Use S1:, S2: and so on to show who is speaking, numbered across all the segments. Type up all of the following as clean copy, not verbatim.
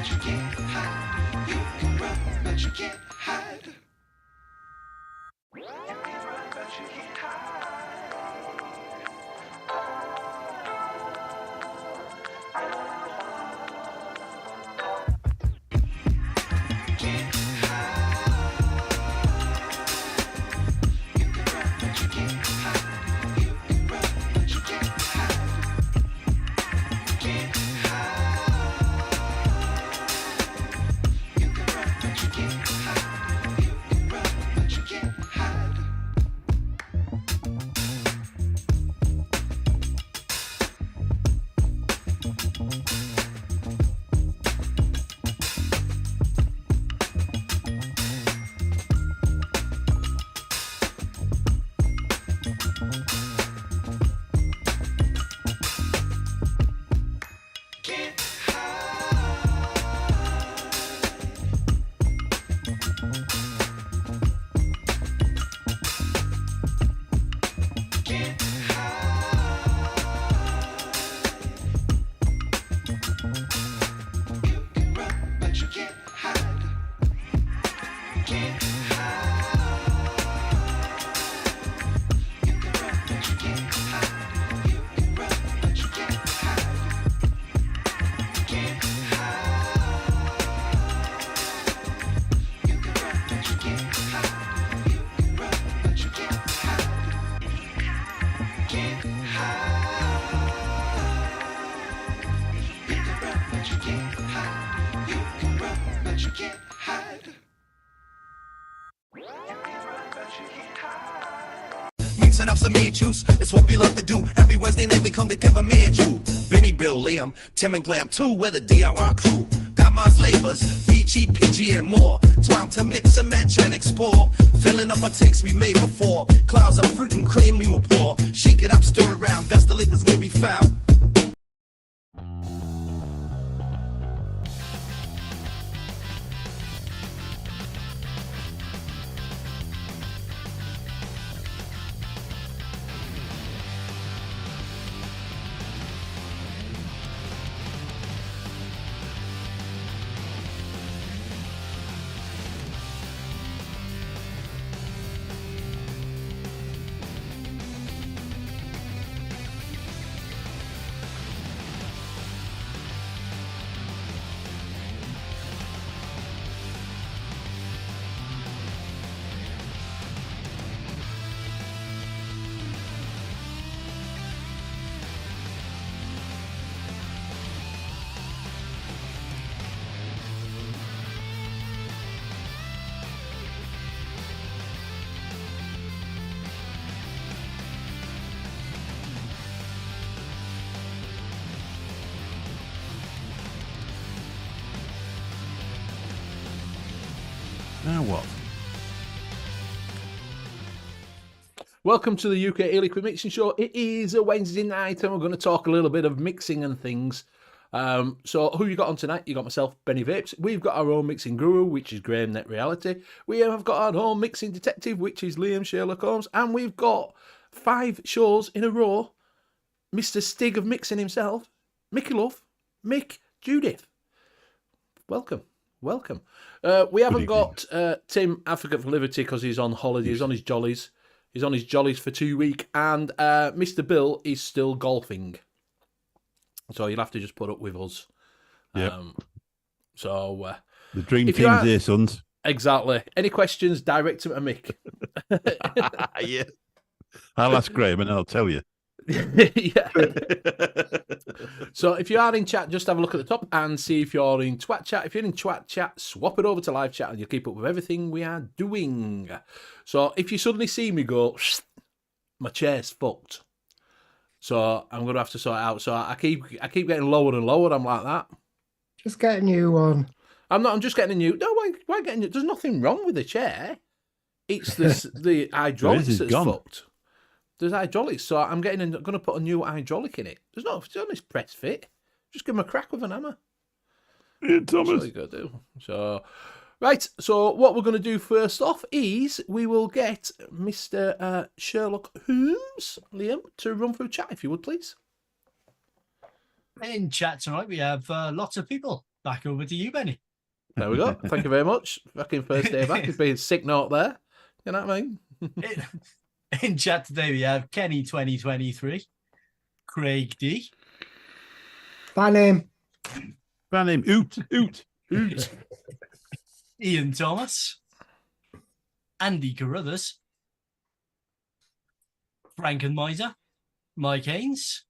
S1: but you can't hide. You can run, but you can't hide. You can run, but you can't hide.
S2: Mixing up some meat juice, it's what we love to do. Every Wednesday night we come to give a man you. Benny, Bill, Liam, Tim and Glam too, we're the DIY crew. Got my flavors, peachy, peachy and more. Time to mix and match and explore. Filling up our takes we made before. Clouds of fruit and cream we will pour. Shake it up, stir around, that's the liquors where we found.
S3: Now what?
S4: Welcome to the U.K.E-liquid Mixing Show. It is a Wednesday night and we're going to talk a little bit of mixing and things. So who you got on tonight? You got myself, Benny Vapes. We've got our own mixing guru, which is Graham Net Reality. We have got our own mixing detective, which is Liam Sherlock Holmes. And we've got 5 shows in a row. Mr. Stig of mixing himself, Mickey Love, Mick Judith. Welcome. We haven't got Tim Advocate for Liberty because he's on holiday. He's on his jollies. He's on his jollies for 2 weeks. And Mr. Bill is still golfing. So you'll have to just put up with us.
S3: Yep.
S4: The
S3: dream team's here, sons.
S4: Exactly. Any questions, direct them to Mick.
S3: Yeah. I'll ask Graham and I'll tell you.
S4: Yeah. So if you are in chat, just have a look at the top and see if you're in Twat chat. If you're in Twat chat, swap it over to live chat and you'll keep up with everything we are doing. So if you suddenly see me go, my chair's fucked. So I'm going to have to sort it out. So I keep getting lower and lower. I'm like that.
S5: Just get a new one.
S4: I'm just getting a new. No, why getting new? There's nothing wrong with the chair. It's the hydraulics that's fucked. There's hydraulics, so I'm going to put a new hydraulic in it. It's only press fit. Just give him a crack with an hammer.
S3: Yeah, Thomas.
S4: That's what you got to do. So, right. So what we're going to do first off is we will get Mr. Sherlock Holmes, Liam, to run through chat, if you would, please.
S6: In chat tonight, we have lots of people. back over to you, Benny.
S4: There we go. Thank you very much. Fucking first day back. It's been a sick note there. You know what I mean?
S6: In chat today, we have Kenny 2023, Craig D,
S5: Ban him.
S3: Ban him. Oot.
S6: Ian Thomas, Andy Carruthers, Frank and Miser, Mike Haynes.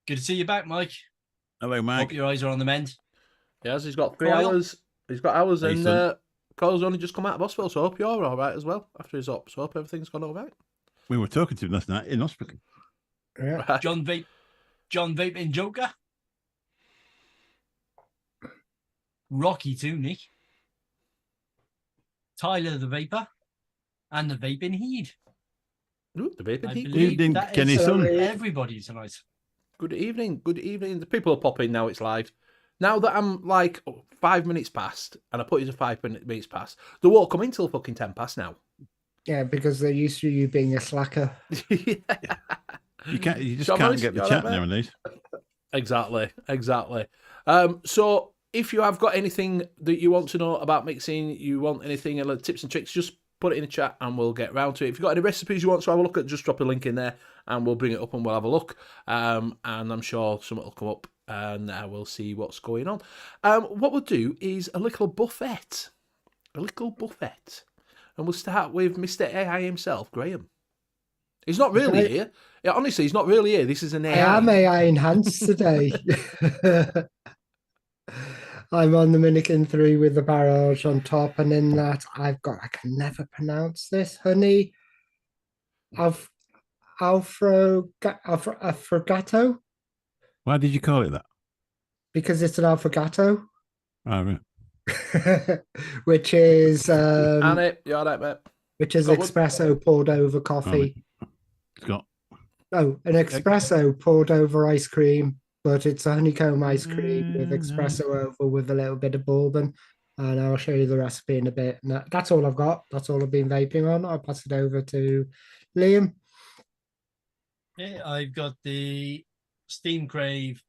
S6: Good to see you back, Mike.
S3: Hello, Mike.
S6: Hope your eyes are on the mend.
S4: Yes, he's got 3
S6: Coil.
S4: hours. He's got hours,
S3: Hey,
S4: and
S3: son.
S4: Cole's only just come out of hospital, so I hope you're all right as well after his op. So I hope everything's gone all right.
S3: We were talking to him last night in hospital.
S5: Yeah.
S6: John Vaping Joker, Rocky Tooney, Tyler the Vapor, and the Vaping Heed.
S4: Ooh, the baby.
S6: I
S4: Good
S6: believe
S3: evening,
S6: that is
S3: Kenny's son.
S6: everybody tonight.
S4: evening. Good evening. The people are popping now. It's live. Now that I'm like 5 minutes past, and I put it to 5 minutes past, they won't come in till fucking 10 past now.
S5: Yeah, because they're used to you being a slacker.
S3: You just
S4: Shall I
S3: can't
S4: manage?
S3: get the
S4: You all
S3: chat
S4: right, mate?
S3: nowadays.
S4: Exactly. So if you have got anything that you want to know about mixing, you want anything, tips and tricks, just put it in the chat and we'll get round to it. If you've got any recipes you want to have a look at, just drop a link in there and we'll bring it up and we'll have a look. And I'm sure something will come up and we'll see what's going on. What we'll do is a little buffet. And we'll start with Mr. AI himself, Graham. He's not really
S5: Okay.
S4: here. Yeah, honestly, he's not really here. This is an
S5: I
S4: AI.
S5: am AI enhanced today. I'm on the Minikin 3 with the barrage on top, and in that I can never pronounce this, honey. Alfregato,
S3: Why did you call it that?
S5: because it's an alfregato,
S3: Oh, right.
S5: which is
S4: Annie, you all right, mate?
S5: which is
S4: Got one?
S5: espresso poured over coffee.
S3: Scott.
S5: Oh, an espresso poured over ice cream, but it's a honeycomb ice cream with espresso over with a little bit of bourbon. And I'll show you the recipe in a bit. And that's all I've got. That's all I've been vaping on. I'll pass it over to Liam.
S6: Yeah, I've got the Steam Crave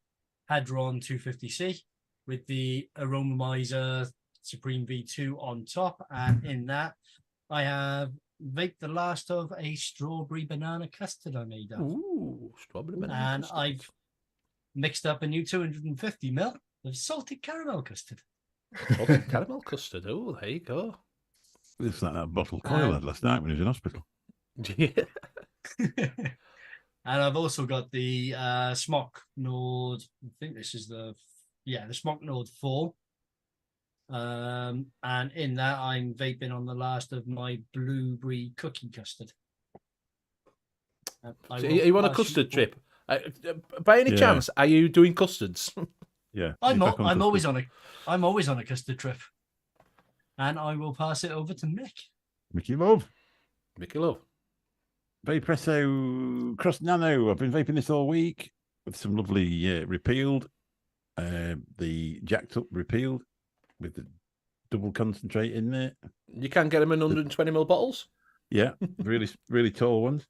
S6: Hadron 250C with the Aromamizer Supreme V2 on top. And in that, I have vaped the last of a strawberry banana custard I made up.
S4: Ooh, strawberry banana
S6: And
S4: custard.
S6: I've mixed up a new 250 ml of salted caramel custard.
S4: Salted caramel custard. Oh, there you go.
S3: It's like that bottle Coil had last night when he was in hospital.
S4: Yeah.
S6: And I've also got the Smock Nord. I think this is the Smock Nord 4. And in that, I'm vaping on the last of my blueberry cookie custard. I
S4: So
S6: will
S4: you on a
S6: pass
S4: custard
S6: you-
S4: trip? By any
S3: Yeah.
S4: chance, are you doing custards?
S3: Yeah.
S6: I'm
S3: he's back on
S6: always
S3: custard.
S6: on a custard trip, and I will pass it over to Mick.
S3: Mickey Love.
S4: Mickey Love.
S3: Vapresso Cross Nano. I've been vaping this all week with some lovely repealed. The jacked up repealed with the double concentrate in there.
S4: You can get them in 120ml bottles.
S3: Yeah, really tall ones.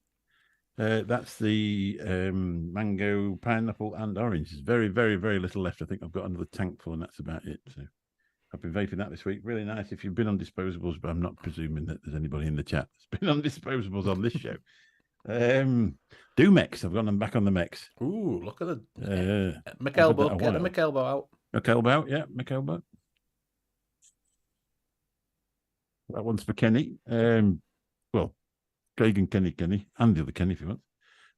S3: That's the mango, pineapple, and orange. There's very little left. I think I've got another tank full, and that's about it. So I've been vaping that this week. Really nice. If you've been on disposables, but I'm not presuming that there's anybody in the chat that's been on disposables on this show. Dumex. I've got them back on the Mex.
S4: Ooh, look at the
S3: I've had that
S4: McElbow.
S3: a
S4: Get the
S3: while.
S4: McElbow out.
S3: McElbow, yeah, McElbow. That one's for Kenny. Well, Craig and Kenny, and the other Kenny if you want.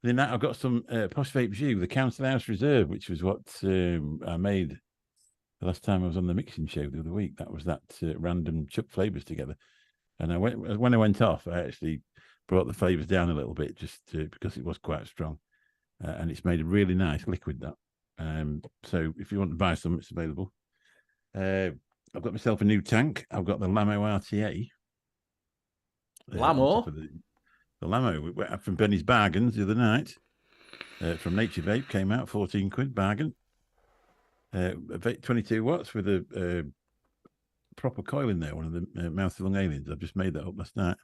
S3: And then that I've got some Posh Vape Jus, the Council House Reserve, which was what I made the last time I was on the mixing show the other week. That was that random chuck flavors together. And when I went off, I actually brought the flavors down a little bit just because it was quite strong. And it's made a really nice liquid, that. So if you want to buy some, it's available. I've got myself a new tank. I've got the Lamo RTA.
S4: Lamo?
S3: The Lamo we went up from Benny's Bargains the other night. From Nature Vape, came out, 14 quid, bargain. 22 watts with a proper coil in there, one of the mouth-along aliens. I've just made that up last night.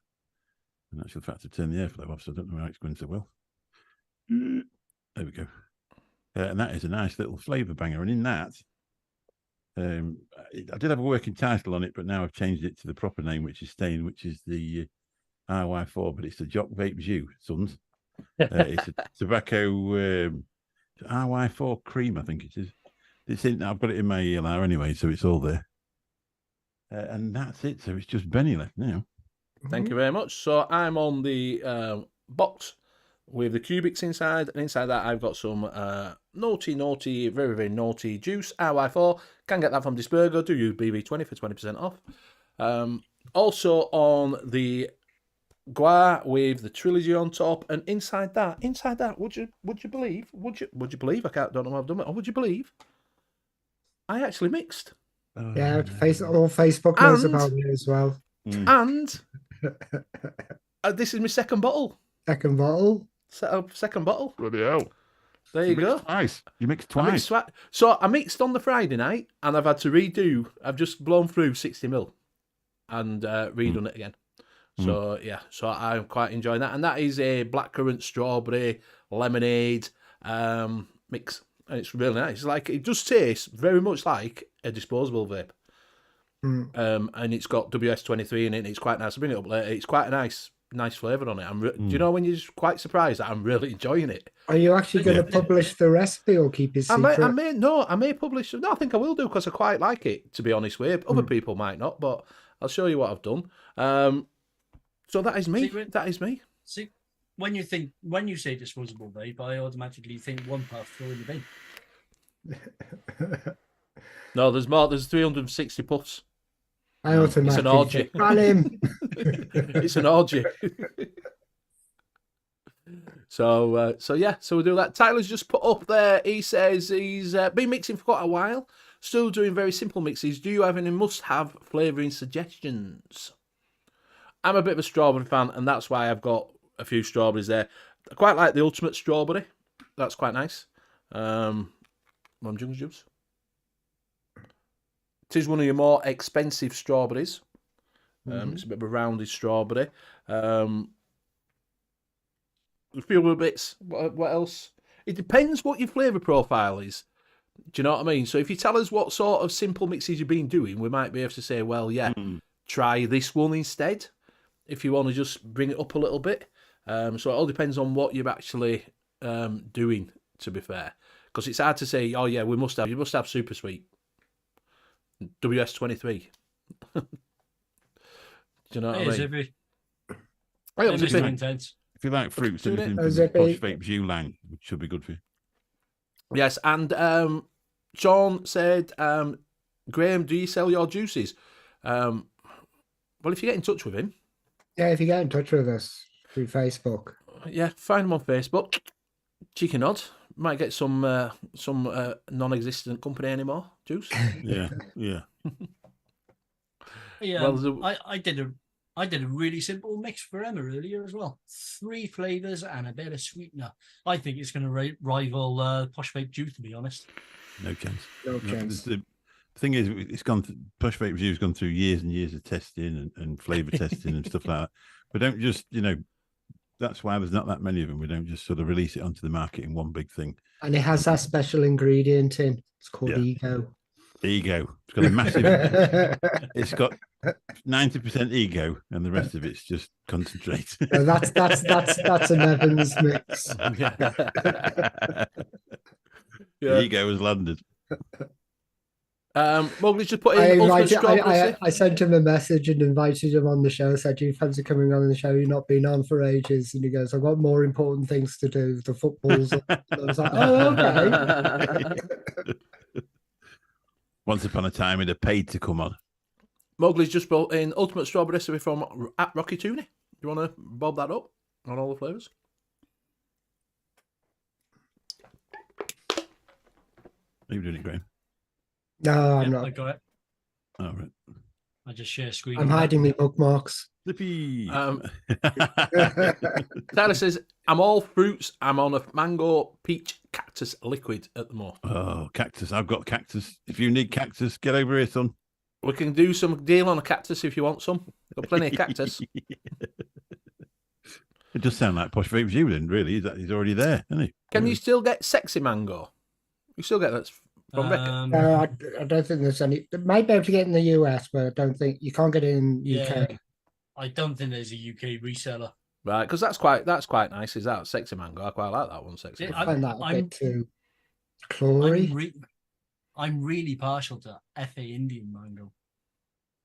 S3: And actually, the fact to turn the airflow off, so I don't know how it's going so well. There we go. And that is a nice little flavour banger. And in that, I did have a working title on it, but now I've changed it to the proper name, which is staying, which is the RY4, but it's the Jock Vape View, sons. It's a tobacco RY4 cream, I think it is. I've got it in my ELR anyway, so it's all there. And that's it. So it's just Benny left now.
S4: Thank you very much. So I'm on the box with the cubics inside, and inside that I've got some naughty, very, very naughty juice, RY4. Can get that from Dispergo. Do use BB20 for 20% off. Also on the Gua with the trilogy on top, and inside that, would you believe? Would you believe? Don't know what I've done. Or would you believe? I actually mixed.
S5: Yeah, all Facebook knows about it as well.
S4: And this is my second bottle.
S5: Second bottle.
S4: Second bottle.
S3: Bloody hell.
S4: There you go.
S3: Twice. You mixed twice.
S4: So I mixed on the Friday night, and I've had to redo. I've just blown through 60ml and redone it again. So yeah, so I'm quite enjoying that, and that is a blackcurrant strawberry lemonade mix, and it's really nice. Like, it does taste very much like a disposable vape, and it's got WS-23 in it. And it's quite nice. I'll bring it up later. It's quite a nice flavour on it. Do you know when you're just quite surprised that I'm really enjoying it?
S5: Are you actually going to publish the recipe or keep it secret?
S4: I may publish. No, I think I will do, because I quite like it, to be honest with you. Other people might not, but I'll show you what I've done. So that is me. That is me.
S6: See, when you say disposable vape, I automatically think one puff, throw in the bin.
S4: No, there's more. There's 360 puffs.
S5: I automatically.
S4: It's an orgy.
S5: Ban him.
S4: It's an orgy. So yeah, so we'll do that. Tyler's just put up there. He says he's been mixing for quite a while, still doing very simple mixes. Do you have any must-have flavouring suggestions? I'm a bit of a strawberry fan, and that's why I've got a few strawberries there. I quite like the ultimate strawberry. That's quite nice. Jungle juice. It is one of your more expensive strawberries. It's a bit of a rounded strawberry. A few other bits. What else? It depends what your flavour profile is. Do you know what I mean? So if you tell us what sort of simple mixes you've been doing, we might be able to say, well, yeah, try this one instead, if you want to just bring it up a little bit. So it all depends on what you're actually doing, to be fair. Because it's hard to say, oh yeah, you must have super sweet. WS-23. Do you know what I mean?
S3: If you like fruits, anything from
S5: Zippy.
S3: Posh Vape View line, which should be good for you.
S4: Yes, and Sean said, Graham, do you sell your juices? Well, if you get in touch with him.
S5: Yeah, if you get in touch with us through Facebook.
S4: Yeah, find him on Facebook. Cheeky nod. Might get some non-existent company anymore juice.
S3: Yeah.
S6: Yeah,
S4: Well,
S6: I did a really simple mix for Emma earlier as well. 3 flavours and a bit of sweetener. I think it's going to rival Posh Vape Juice, to be honest.
S3: No chance.
S5: No chance.
S3: The thing is, Posh Vape View's gone through years and years of testing and flavour testing and stuff like that. We don't just, that's why there's not that many of them. We don't just sort of release it onto the market in one big thing.
S5: And it has that special ingredient in. It's called Ego.
S3: Ego. It's got a massive. It's got 90% ego, and the rest of it's just concentrate.
S5: So that's an Evans mix.
S3: Yeah. Ego has landed.
S4: Mowgli's just put in.
S5: I sent him a message and invited him on the show. Said, "You fancy coming on the show? You've not been on for ages." And he goes, "I've got more important things to do. The footballs." And I was like, "Oh, okay."
S3: Once upon a time, he'd have paid to come on.
S4: Mowgli's just brought in ultimate strawberry recipe from at Rocky Tooney. You want to bob that up on all the flavours?
S3: Are you doing it, Graham?
S5: No, I'm not.
S6: I got it.
S3: Oh, right.
S6: I just share screen.
S5: I'm hiding my bookmarks.
S3: Zippy.
S4: Tyler says, I'm all fruits. I'm on a mango peach cactus liquid at the moment.
S3: Oh, cactus. I've got cactus. If you need cactus, get over here, son.
S4: We can do some deal on a cactus if you want some. Got plenty of cactus.
S3: It does sound like Posh Vape View, then, really. He's already there, isn't he?
S4: Can you still get sexy mango? You still get that
S5: I don't think there's any. They might be able to get in the US, but I don't think you can't get it in UK.
S6: I don't think there's a UK reseller.
S4: Right, because that's quite nice. Is that sexy mango? I quite like that one. Sexy.
S6: Yeah,
S4: mango.
S5: I find that a bit too chlory.
S6: I'm really partial to FA Indian mango.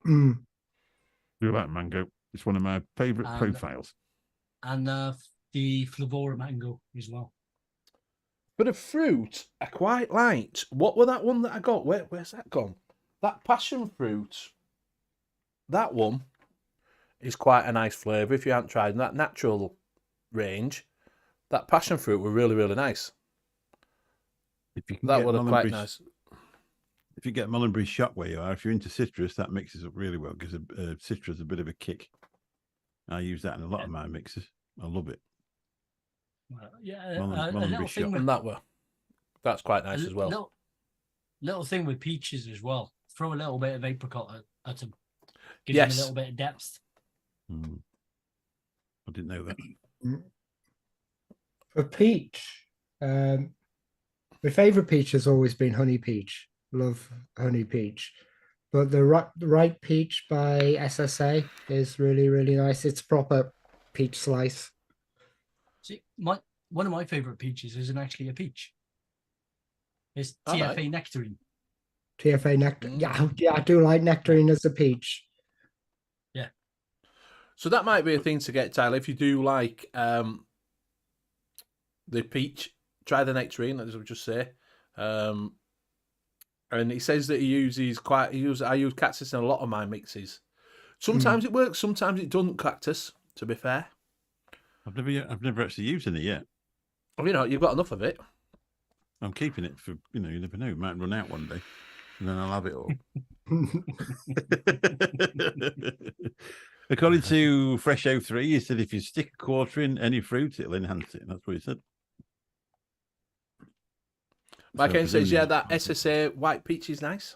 S5: Mm.
S3: Do like mango. It's one of my favourite profiles.
S6: And the flavour mango as well.
S4: But of fruit, I quite liked. What were that one that I got? Where's that gone? That passion fruit. That one is quite a nice flavour. If you haven't tried that natural range, that passion fruit were really, really nice. That would have quite nice.
S3: If you get Mullenbury shot where you are, if you're into citrus, that mixes up really well because citrus is a bit of a kick. I use that in a lot of my mixes. I love it.
S6: Mullenbury shot.
S4: And that's quite nice as well.
S6: Little thing with peaches as well. Throw a little bit of apricot at them. Gives them a little bit of depth.
S3: I didn't know that.
S5: For peach, my favourite peach has always been honey peach. Love honey peach, but the ripe peach by SSA is really, really nice. It's proper peach slice.
S6: See, one of my favourite peaches isn't actually a peach. It's TFA nectarine.
S5: TFA nectarine. Yeah, I do like nectarine as a peach.
S6: Yeah.
S4: So that might be a thing to get, Tyler. If you do like the peach, try the nectarine, as I would just say. And he says that I use cactus in a lot of my mixes. Sometimes it works, sometimes it doesn't, cactus, to be fair.
S3: I've never actually used any yet.
S4: Well, you've got enough of it.
S3: I'm keeping it for, you never know, it might run out one day. And then I'll have it all. According to Fresh 03, he said if you stick a quarter in any fruit, it'll enhance it. That's what he said.
S4: Mike N says, yeah, that SSA white peach is nice.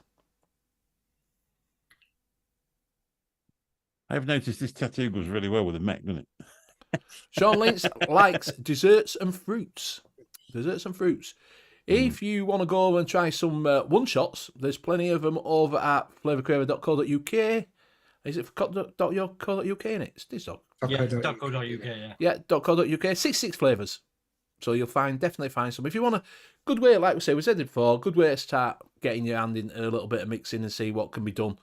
S3: I've noticed this tattoo goes really well with the mech, doesn't it?
S4: Sean Lynch likes desserts and fruits. Desserts and fruits. If you want to go over and try some one-shots, there's plenty of them over at flavourcraver.co.uk. Is it .co.uk in it? It's
S6: yeah, .co.uk, yeah.
S4: Yeah, .co.uk. 66 flavours. So you'll definitely find some. If you want a good way, like we said before, good way to start getting your hand in a little bit of mixing and see what can be done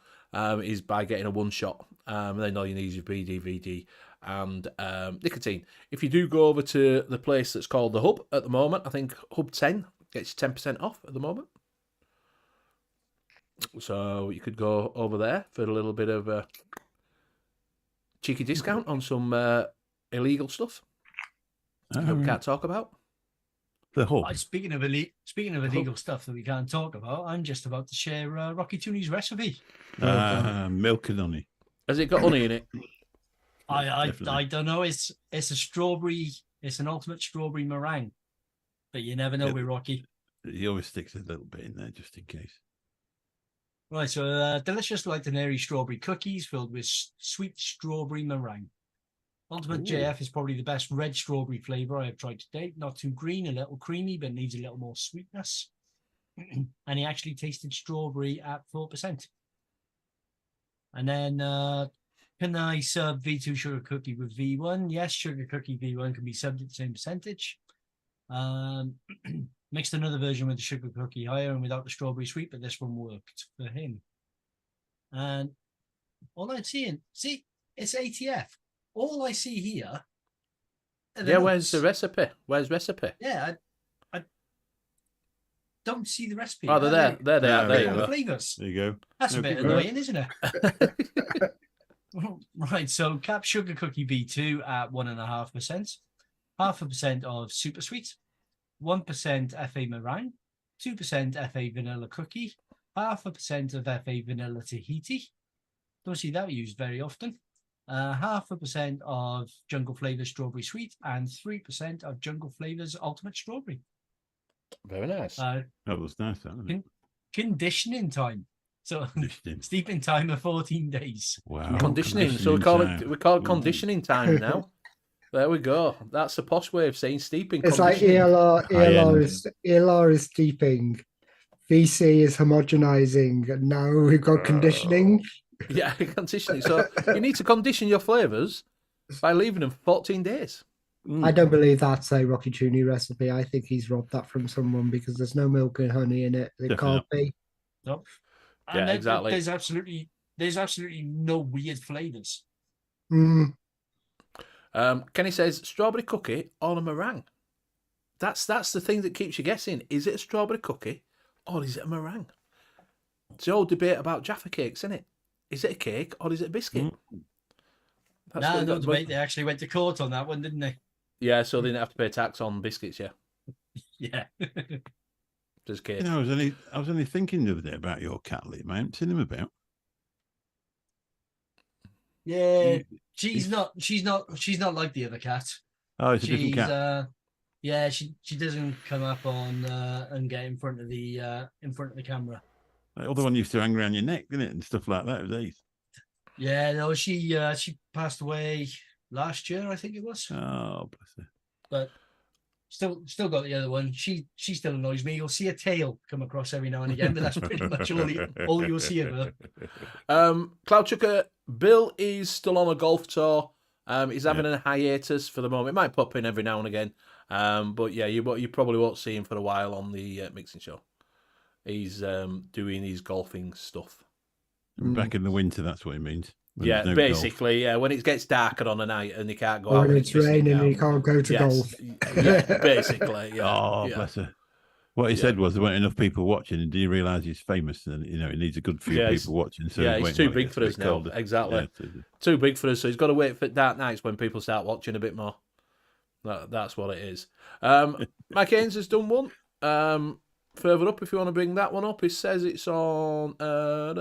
S4: is by getting a one-shot. Then all you need is your BDVD and nicotine. If you do go over to the place that's called The Hub at the moment, I think Hub 10 gets you 10% off at the moment. So you could go over there for a little bit of a cheeky discount on some illegal stuff that we can't talk about.
S3: The Hub.
S6: Speaking of illegal stuff that we can't talk about, I'm just about to share Rocky Tooney's recipe.
S3: Milk and honey.
S4: Has it got honey in it?
S6: I don't know. It's a strawberry. It's an ultimate strawberry meringue, but you never know with Rocky.
S3: He always sticks a little bit in there just in case.
S6: Right, so delicious light and airy strawberry cookies filled with sweet strawberry meringue. Ultimate JF is probably the best red strawberry flavour I have tried to date. Not too green, a little creamy, but needs a little more sweetness. And he actually tasted strawberry at 4%. And then, can I serve V2 sugar cookie with V1? Yes, sugar cookie V1 can be served at the same percentage. Mixed another version with the sugar cookie higher and without the strawberry sweet, but this one worked for him. And all I'm seeing, it's ATF. All I see here.
S4: Yeah, where's the recipe? Where's recipe?
S6: Yeah, I don't see the recipe.
S4: Oh, they're there. They're there. There you go.
S6: Flavors.
S3: There you go.
S6: That's a bit annoying, isn't it? Right, so cap sugar cookie V2 at 1.5%, 0.5% of super sweet, 1% FA meringue, 2% FA vanilla cookie, 0.5% of FA vanilla Tahiti. Don't see that used very often. 0.5% of Jungle Flavors Strawberry Sweet and 3% of Jungle Flavors Ultimate Strawberry.
S4: Very nice.
S3: That was nice, wasn't it?
S6: Conditioning time. So steeping time of 14 days.
S3: Wow.
S4: Conditioning. So we call it conditioning time now. There we go. That's the posh way of saying steeping.
S5: It's like ELR is steeping VC is homogenizing, and now we've got conditioning.
S4: Yeah, conditioning. So you need to condition your flavours by leaving them for 14 days.
S5: I don't believe that's a Rocky Tooney recipe. I think he's robbed that from someone because there's no milk and honey in it. It
S3: Definitely
S5: can't be.
S6: Nope.
S4: Yeah,
S6: And
S4: exactly.
S6: There's absolutely no weird flavors.
S5: Mm.
S4: Kenny says strawberry cookie or a meringue. That's the thing that keeps you guessing. Is it a strawberry cookie or is it a meringue? It's the old debate about Jaffa cakes, isn't it? Is it a cake or is it a biscuit? That's what
S6: No
S4: you got-
S6: debate. They actually went to court on that one, didn't they?
S4: Yeah, so they didn't have to pay tax on biscuits. Yeah,
S6: Yeah.
S4: just cake.
S3: You know, I was only thinking the other day about your cat, Liam. I haven't seen him about.
S6: Yeah. She's not like the other cat.
S3: Oh, it's a different cat.
S6: Yeah, she doesn't come up on and get in front of the camera.
S3: The other one used to hang around your neck, didn't it, and stuff like that. It was ace.
S6: Yeah, no, she passed away last year, I think it was.
S3: Oh, bless her.
S6: But still got the other one. She still annoys me. You'll see a tail come across every now and again, but that's pretty much all you'll see of her.
S4: Cloud Chucker, Bill is still on a golf tour. He's having a hiatus for the moment. It might pop in every now and again. But yeah, you probably won't see him for a while on the mixing show. He's doing his golfing stuff.
S3: Back in the winter, that's what it means. When
S4: Yeah,
S3: there's no
S4: basically, yeah. When it gets darker on a night and you can't go
S5: Or
S4: out.
S5: when
S4: and
S5: it's raining and you can't go to golf.
S4: Yeah, basically. Yeah.
S3: Oh,
S4: yeah.
S3: bless her. What he said was there weren't enough people watching, and do you realise he's famous and he needs a good few people watching? So
S4: yeah,
S3: he's
S4: he's
S3: waiting
S4: too
S3: till it
S4: big
S3: gets
S4: for
S3: a
S4: us
S3: bit
S4: now.
S3: colder.
S4: Exactly.
S3: Yeah,
S4: too big for us. So he's got to wait for dark nights when people start watching a bit more. That's what it is. Mike Haynes has done one. Further up, if you want to bring that one up, it says it's on.
S3: Did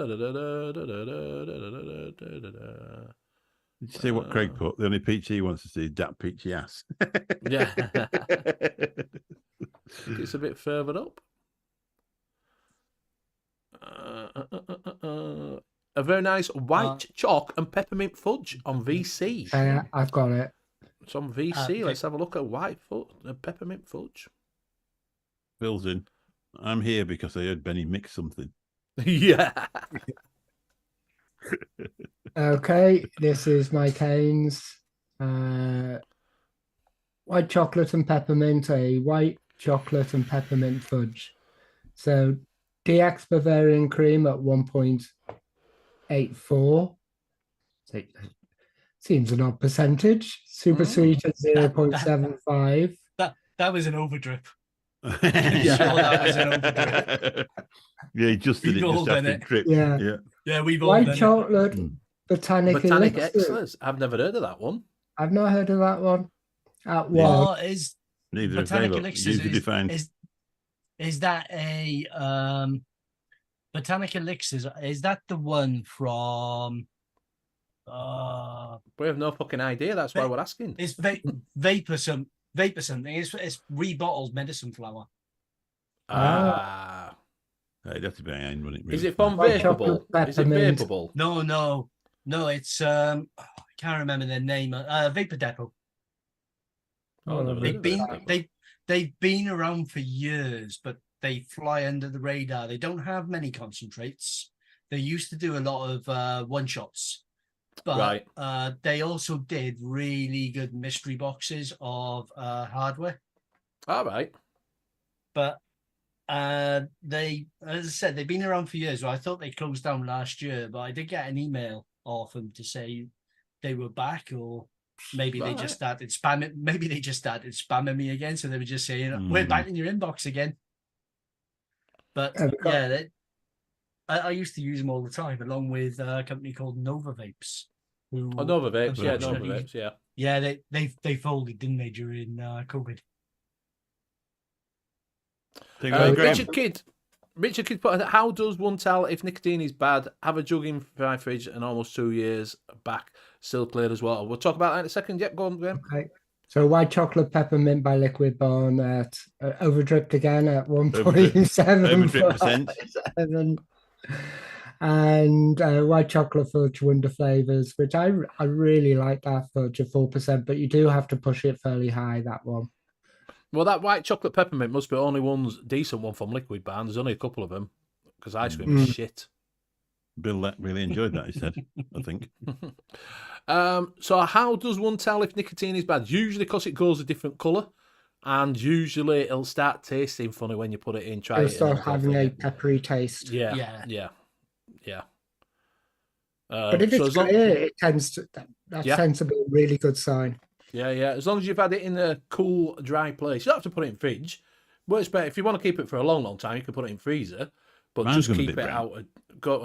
S3: you see what Craig put? The only peach he wants to see is that peachy ass.
S4: Yeah. It's a bit further up. A very nice white chalk and peppermint fudge on VC.
S5: I've got it.
S4: It's on VC. Let's have a look at white peppermint fudge.
S3: Bill's in. I'm here because I heard Benny mix something.
S4: Yeah.
S5: Okay, this is Mike Haynes. White chocolate and peppermint, a white chocolate and peppermint fudge. So DX Bavarian cream at 1.84. Seems an odd percentage. Super sweet at 0.75.
S6: That was an overdrip.
S3: Yeah,
S6: Sure, that was an overdrip.
S3: yeah, he just did
S6: We've
S3: it
S6: all
S3: just
S6: done
S3: after
S6: it.
S3: the trip.
S5: Yeah.
S6: Yeah, we've all
S5: White
S6: done
S5: chocolate, botanic elixir.
S4: Excellence. I've never heard of that one.
S5: I've not heard of that one. At
S6: it.
S5: what?
S6: Oh, is
S3: Neither have they.
S6: Botanic
S3: Look,
S6: Elixirs
S3: usually defined.
S6: is that a Botanic Elixirs? Is that the one from?
S4: We have no fucking idea. That's why we're asking.
S6: It's vapor something. It's rebottled medicine flower.
S3: Hey, that's behind when it
S4: Is
S3: really
S4: it from
S5: White
S4: Vapeable?
S5: chocolate,
S4: Is it
S5: peppermint.
S4: Vapeable?
S6: No. It's I can't remember their name. Vapor Depot.
S4: Oh, never heard of it.
S6: They've been around for years, but they fly under the radar. They don't have many concentrates. They used to do a lot of one shots, but they also did really good mystery boxes of hardware.
S4: All right.
S6: But they, as I said, they've been around for years. Well, I thought they closed down last year, but I did get an email off them to say they were back, or maybe they just started spamming. Maybe they just started spamming me again. So they were just saying, "We're back in your inbox again." But yeah, I used to use them all the time, along with a company called Nova Vapes.
S4: Nova Vapes, yeah, Nova Vapes, yeah.
S6: Yeah, they folded, didn't they, during COVID?
S4: Richard Kidd put, how does one tell if nicotine is bad? Have a jug in my fridge and almost 2 years back, still clear as well. We'll talk about that in a second. Yep, go on, Graham.
S5: Okay. So white chocolate peppermint by Liquid Barn at overdripped again at 1.7%. And white chocolate fudge Wonder Flavors, which I really like that fudge at 4%, but you do have to push it fairly high, that one.
S4: Well, that white chocolate peppermint must be the only decent one from Liquid Barn. There's only a couple of them because ice cream is shit.
S3: Bill really enjoyed that, he said, I think.
S4: So how does one tell if nicotine is bad? Usually because it goes a different colour, and usually it'll start tasting funny when you put it in.
S5: It'll start having a peppery taste.
S4: Yeah.
S5: But if it's clear, it tends to that tends to be a really good sign.
S4: Yeah. As long as you've had it in a cool, dry place, you don't have to put it in fridge. Works better if you want to keep it for a long, long time. You can put it in freezer, but
S3: Mine's
S4: just keep it
S3: brown.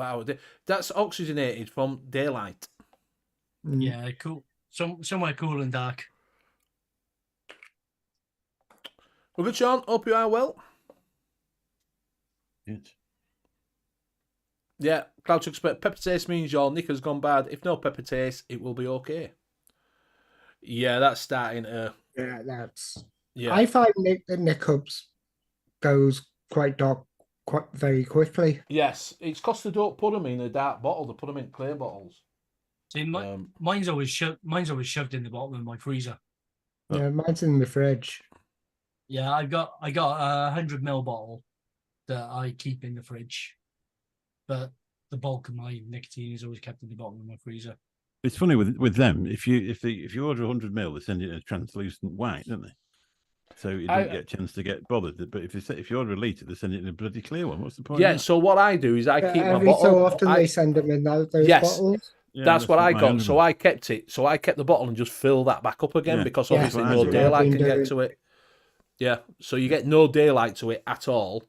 S4: out. That's oxygenated from daylight.
S6: Yeah, cool. Somewhere cool and dark.
S4: Well, good, Sean. Hope you are well.
S3: Yes.
S4: Yeah, Cloud Chuck Spit. Pepper taste means your knicker's gone bad. If no pepper taste, it will be okay. Yeah, that's starting to.
S5: Yeah, that's.
S4: Yeah,
S5: I find the Nickubs goes quite dark quite very quickly.
S4: yes, it's because they don't put them in a dark bottle. They put them in clear bottles.
S6: See, mine's always shoved in the bottom of my freezer.
S5: Yeah, mine's in the fridge.
S6: Yeah, I got a 100ml bottle that I keep in the fridge, but the bulk of my nicotine is always kept in the bottom of my freezer.
S3: It's funny with them. If you order 100ml, they send it in a translucent white, don't they? So you don't get a chance to get bothered. But if you order a litre, they send it in a bloody clear one. What's the point?
S4: Yeah. So what I do is I keep my
S5: every
S4: bottle.
S5: so often they send them in those bottles.
S3: Yeah,
S4: that's what I got.
S3: 100
S4: So I kept it. So I kept the bottle and just fill that back up again because obviously
S3: that's
S4: no
S3: what I do.
S4: daylight can get to it. Yeah. So you get no daylight to it at all,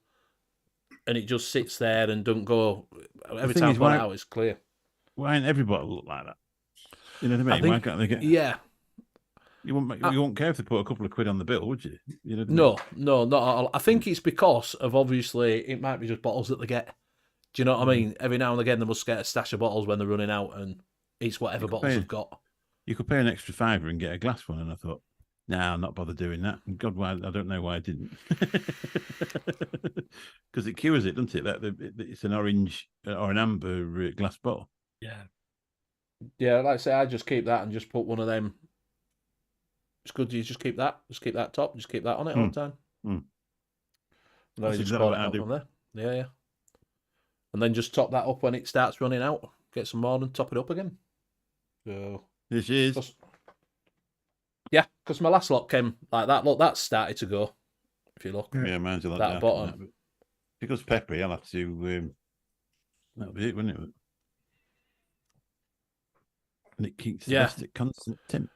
S4: and it just sits there and don't go. Every time I put it out, it's clear.
S3: Why ain't every bottle look like that? You know what I mean? Why can't they get?
S4: Yeah.
S3: You won't care if they put a couple of quid on the bill, would you? You know what I mean?
S4: No, not at all. I think it's because of obviously it might be just bottles that they get. Do you know what I mean? Every now and again they must get a stash of bottles when they're running out, and it's whatever bottles they've got.
S3: You could pay an extra £5 and get a glass one, and I thought, nah, I'm not bothered doing that. And God, why? I don't know why I didn't. Because it cures it, doesn't it? It's an orange or an amber glass bottle.
S6: Yeah.
S4: Yeah, like I say, I just keep that and just put one of them. It's good. You just keep that. Just keep that top. Just keep that on it all the time. And then you just pour it out from there. Yeah. And then just top that up when it starts running out. Get some more and top it up again. So
S3: this is.
S4: Yeah, because my last lot came like that. Look, that's started to go. If you look.
S3: Yeah, mine's a lot
S4: that bottom.
S3: That, because peppery, I'll have to. That'll be it, wouldn't it? And it keeps the rest at constant temp.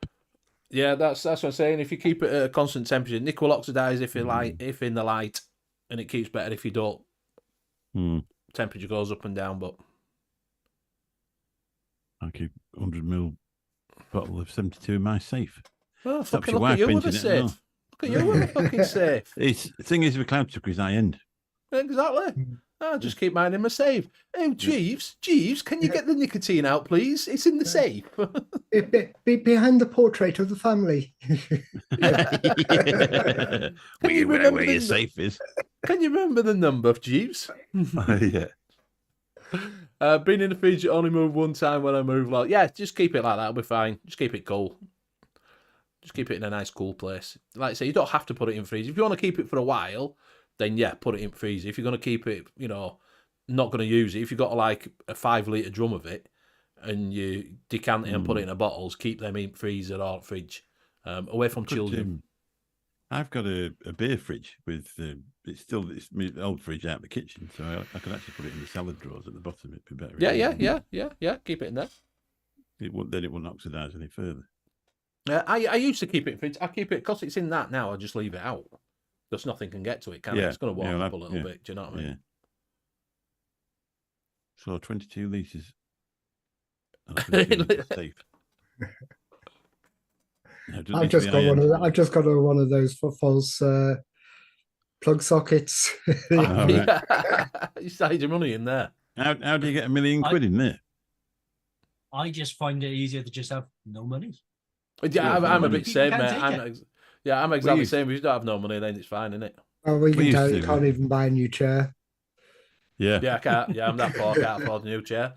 S4: Yeah, that's what I'm saying. If you keep it at a constant temperature, nickel will oxidize if in the light, and it keeps better if you don't. Temperature goes up and down, but
S3: I keep 100ml bottle of 72 in my safe.
S4: Oh, fucking look at you with a safe. Look at you with a fucking safe.
S3: The thing is with Cloud Chuck is high end.
S4: Exactly. I just keep mine in my safe. Oh, Jeeves, can you get the nicotine out, please? It's in the safe.
S5: Behind the portrait of the family.
S3: Can you remember where your safe is?
S4: Can you remember the number, Jeeves?
S3: Yeah.
S4: Being in the fridge, only move one time when I move. Like, yeah, just keep it like that. It'll be fine. Just keep it cool. Just keep it in a nice, cool place. Like I say, you don't have to put it in freezer. If you want to keep it for a while, then yeah, put it in freezer. If you're going to keep it, not going to use it, if you've got like a 5 litre drum of it and you decant it and put it in a bottles, keep them in freezer or fridge, away from children.
S3: I've got a beer fridge with it's my old fridge out of the kitchen, so I could actually put it in the salad drawers at the bottom. It'd be better.
S4: Yeah. Keep it in there.
S3: Then it wouldn't oxidise any further.
S4: I used to keep it in fridge. I keep it because it's in that now. I just leave it out. Because nothing can get to it, can it? It's going to warm up a little bit. Do you know what I mean?
S3: Yeah. So 22 litres. Safe.
S5: I've just got one of those for false plug sockets.
S4: You saved your money in there.
S3: How do you get £1 million in there?
S6: I just find it easier to just have no money.
S4: Yeah, I'm a bit same, mate. I'm exactly the same. If you don't have no money, then it's fine, isn't it?
S5: Oh, we can tell you can't even buy a new chair.
S3: Yeah.
S4: Yeah, I can't. Yeah, I'm that poor. I can't afford a new chair.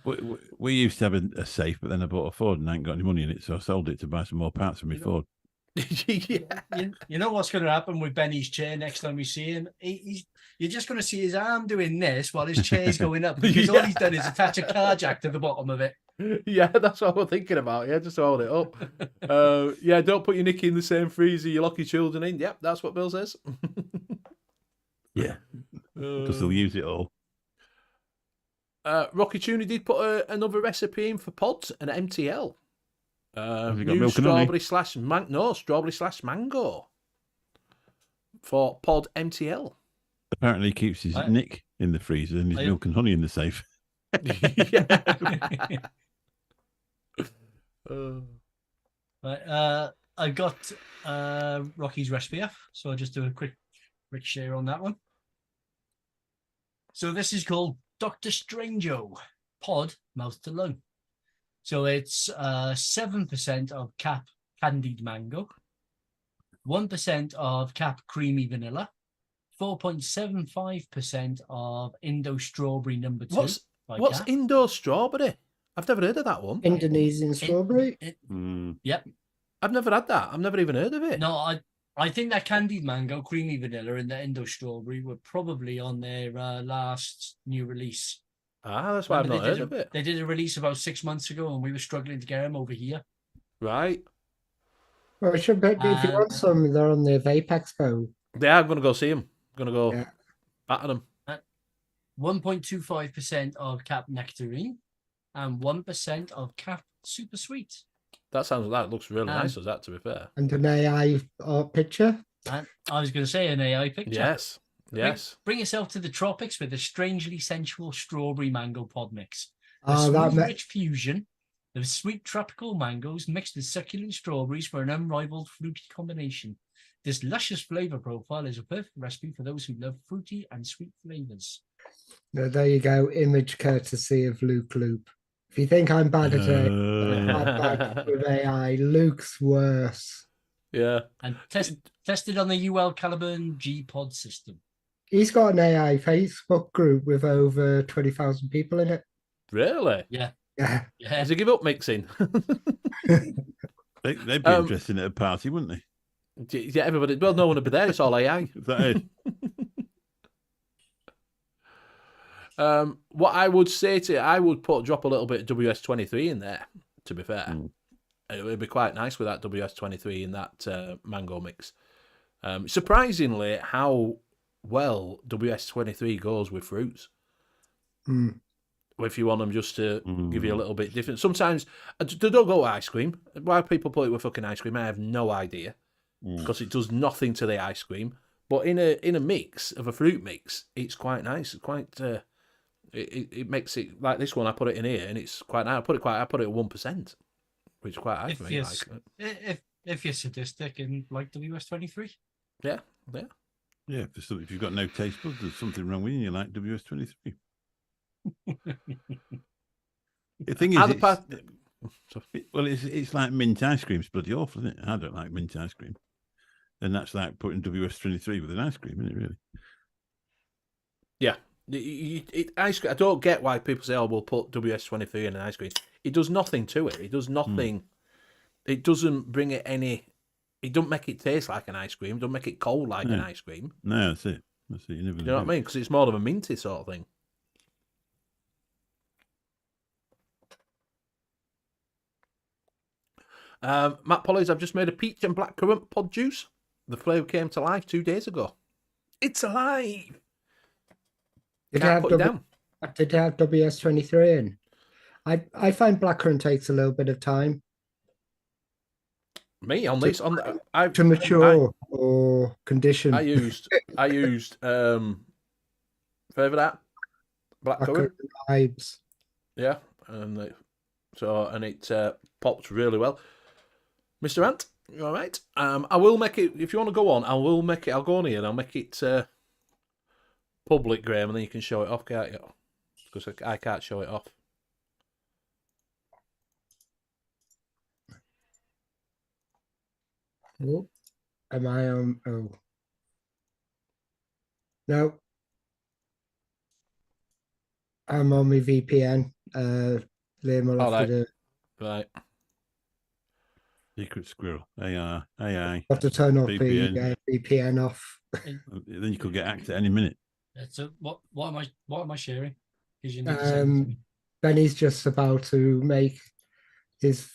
S3: We used to have a safe, but then I bought a Ford and I ain't got any money in it, so I sold it to buy some more parts for my Ford.
S4: Yeah.
S6: You know what's going to happen with Benny's chair next time we see him? You're just going to see his arm doing this while his chair's going up because all he's done is attach a car jack to the bottom of it.
S4: Yeah, that's what we're thinking about. Yeah, just hold it up. Yeah, don't put your Nicky in the same freezer you lock your children in. Yep, that's what Bill says.
S3: Yeah, because they'll use it all.
S4: Rocky Tuna did put another recipe in for pods and MTL.
S3: Have you got
S4: New
S3: milk and honey?
S4: strawberry slash mango for pod MTL.
S3: Apparently, he keeps his Nick in the freezer and his milk and honey in the safe.
S6: I got Rocky's recipe off, so I'll just do a quick share on that one. So this is called Dr. Strangeo Pod Mouth to Lung. So it's 7% of cap candied mango, 1% of cap creamy vanilla, 4.75% of Indo strawberry number 2.
S4: What's
S6: Cap.
S4: Indo strawberry? I've never heard of that one.
S5: Indonesian strawberry.
S6: Yep.
S4: I've never had that. I've never even heard of it.
S6: No, I think that candied mango, creamy vanilla, and the Indo strawberry were probably on their last new release.
S4: That's why I've not heard of it.
S6: They did a release about 6 months ago, and we were struggling to get them over here.
S4: Right.
S5: Well, if you want some, they're on the Vape Expo.
S4: They are going to go see them. Going to go batter them.
S6: 1.25% of cap nectarine and 1% of cap super sweet.
S4: That looks really nice, does that, to be fair?
S5: And an AI picture.
S6: And I was going to say an AI picture.
S4: Yes. Yes.
S6: Bring yourself to the tropics with a strangely sensual strawberry mango pod mix. Rich fusion of sweet tropical mangoes mixed with succulent strawberries for an unrivaled fruity combination. This luscious flavor profile is a perfect recipe for those who love fruity and sweet flavors.
S5: Now, there you go. Image courtesy of Luke Loop. If you think I'm bad at it, with AI, Luke's worse.
S4: Yeah.
S6: And tested on the UL Caliburn G pod system.
S5: He's got an AI Facebook group with over 20,000 people in it.
S4: Really?
S6: Yeah.
S5: Yeah.
S4: Does he give up mixing?
S3: They'd be interested at a party, wouldn't they?
S4: Yeah, everybody. Well, no one would be there. It's all AI.
S3: That is.
S4: What I would say to you, I would drop a little bit of WS23 in there, to be fair. It would be quite nice with that WS23 in that mango mix. Surprisingly, how well WS23 goes with fruits. If you want them just to give you a little bit different. Sometimes, they don't go with ice cream. Why people put it with fucking ice cream, I have no idea. Because it does nothing to the ice cream. But in a mix, of a fruit mix, it's quite nice. It's quite... It makes it like this one. I put it in here, and it's quite nice. I put it at 1%, which is quite high for me.
S6: If you're sadistic and like WS23,
S4: yeah.
S3: If you've got no taste buds, there's something wrong with you. You like WS23. The thing is, it's like mint ice cream. It's bloody awful, isn't it? I don't like mint ice cream, and that's like putting WS23 with an ice cream, isn't it? Really?
S4: Yeah. Ice cream. I don't get why people say, "Oh, we'll put WS23 in an ice cream." It does nothing to it. It does nothing. It doesn't bring it any. It don't make it taste like an ice cream. It don't make it cold like an ice cream.
S3: No, that's it. That's it.
S4: You know what I mean? Because it's more of a minty sort of thing. Matt Polly's, I've just made a peach and blackcurrant pod juice. The flavour came to life 2 days ago. It's alive.
S5: Did it have WS23 in? I find blackcurrant takes a little bit of time.
S4: Me on this to
S5: mature or condition.
S4: I used favour that blackcurrant
S5: vibes.
S4: Yeah, and it popped really well. Mr. Ant, you all right? I will make it if you want to go on. I'll go on here and I'll make it public, Graham, and then you can show it off, can't you? Because I can't show it off.
S5: Oh, am I on? Oh, no. I'm on my VPN. Liam will have to do.
S4: Right.
S3: Secret squirrel. AI.
S5: Got to turn off
S3: VPN.
S5: the VPN off.
S3: Then you could get hacked at any minute.
S6: So what am I sharing? Because you need to send it to me.
S5: Benny's just about to make his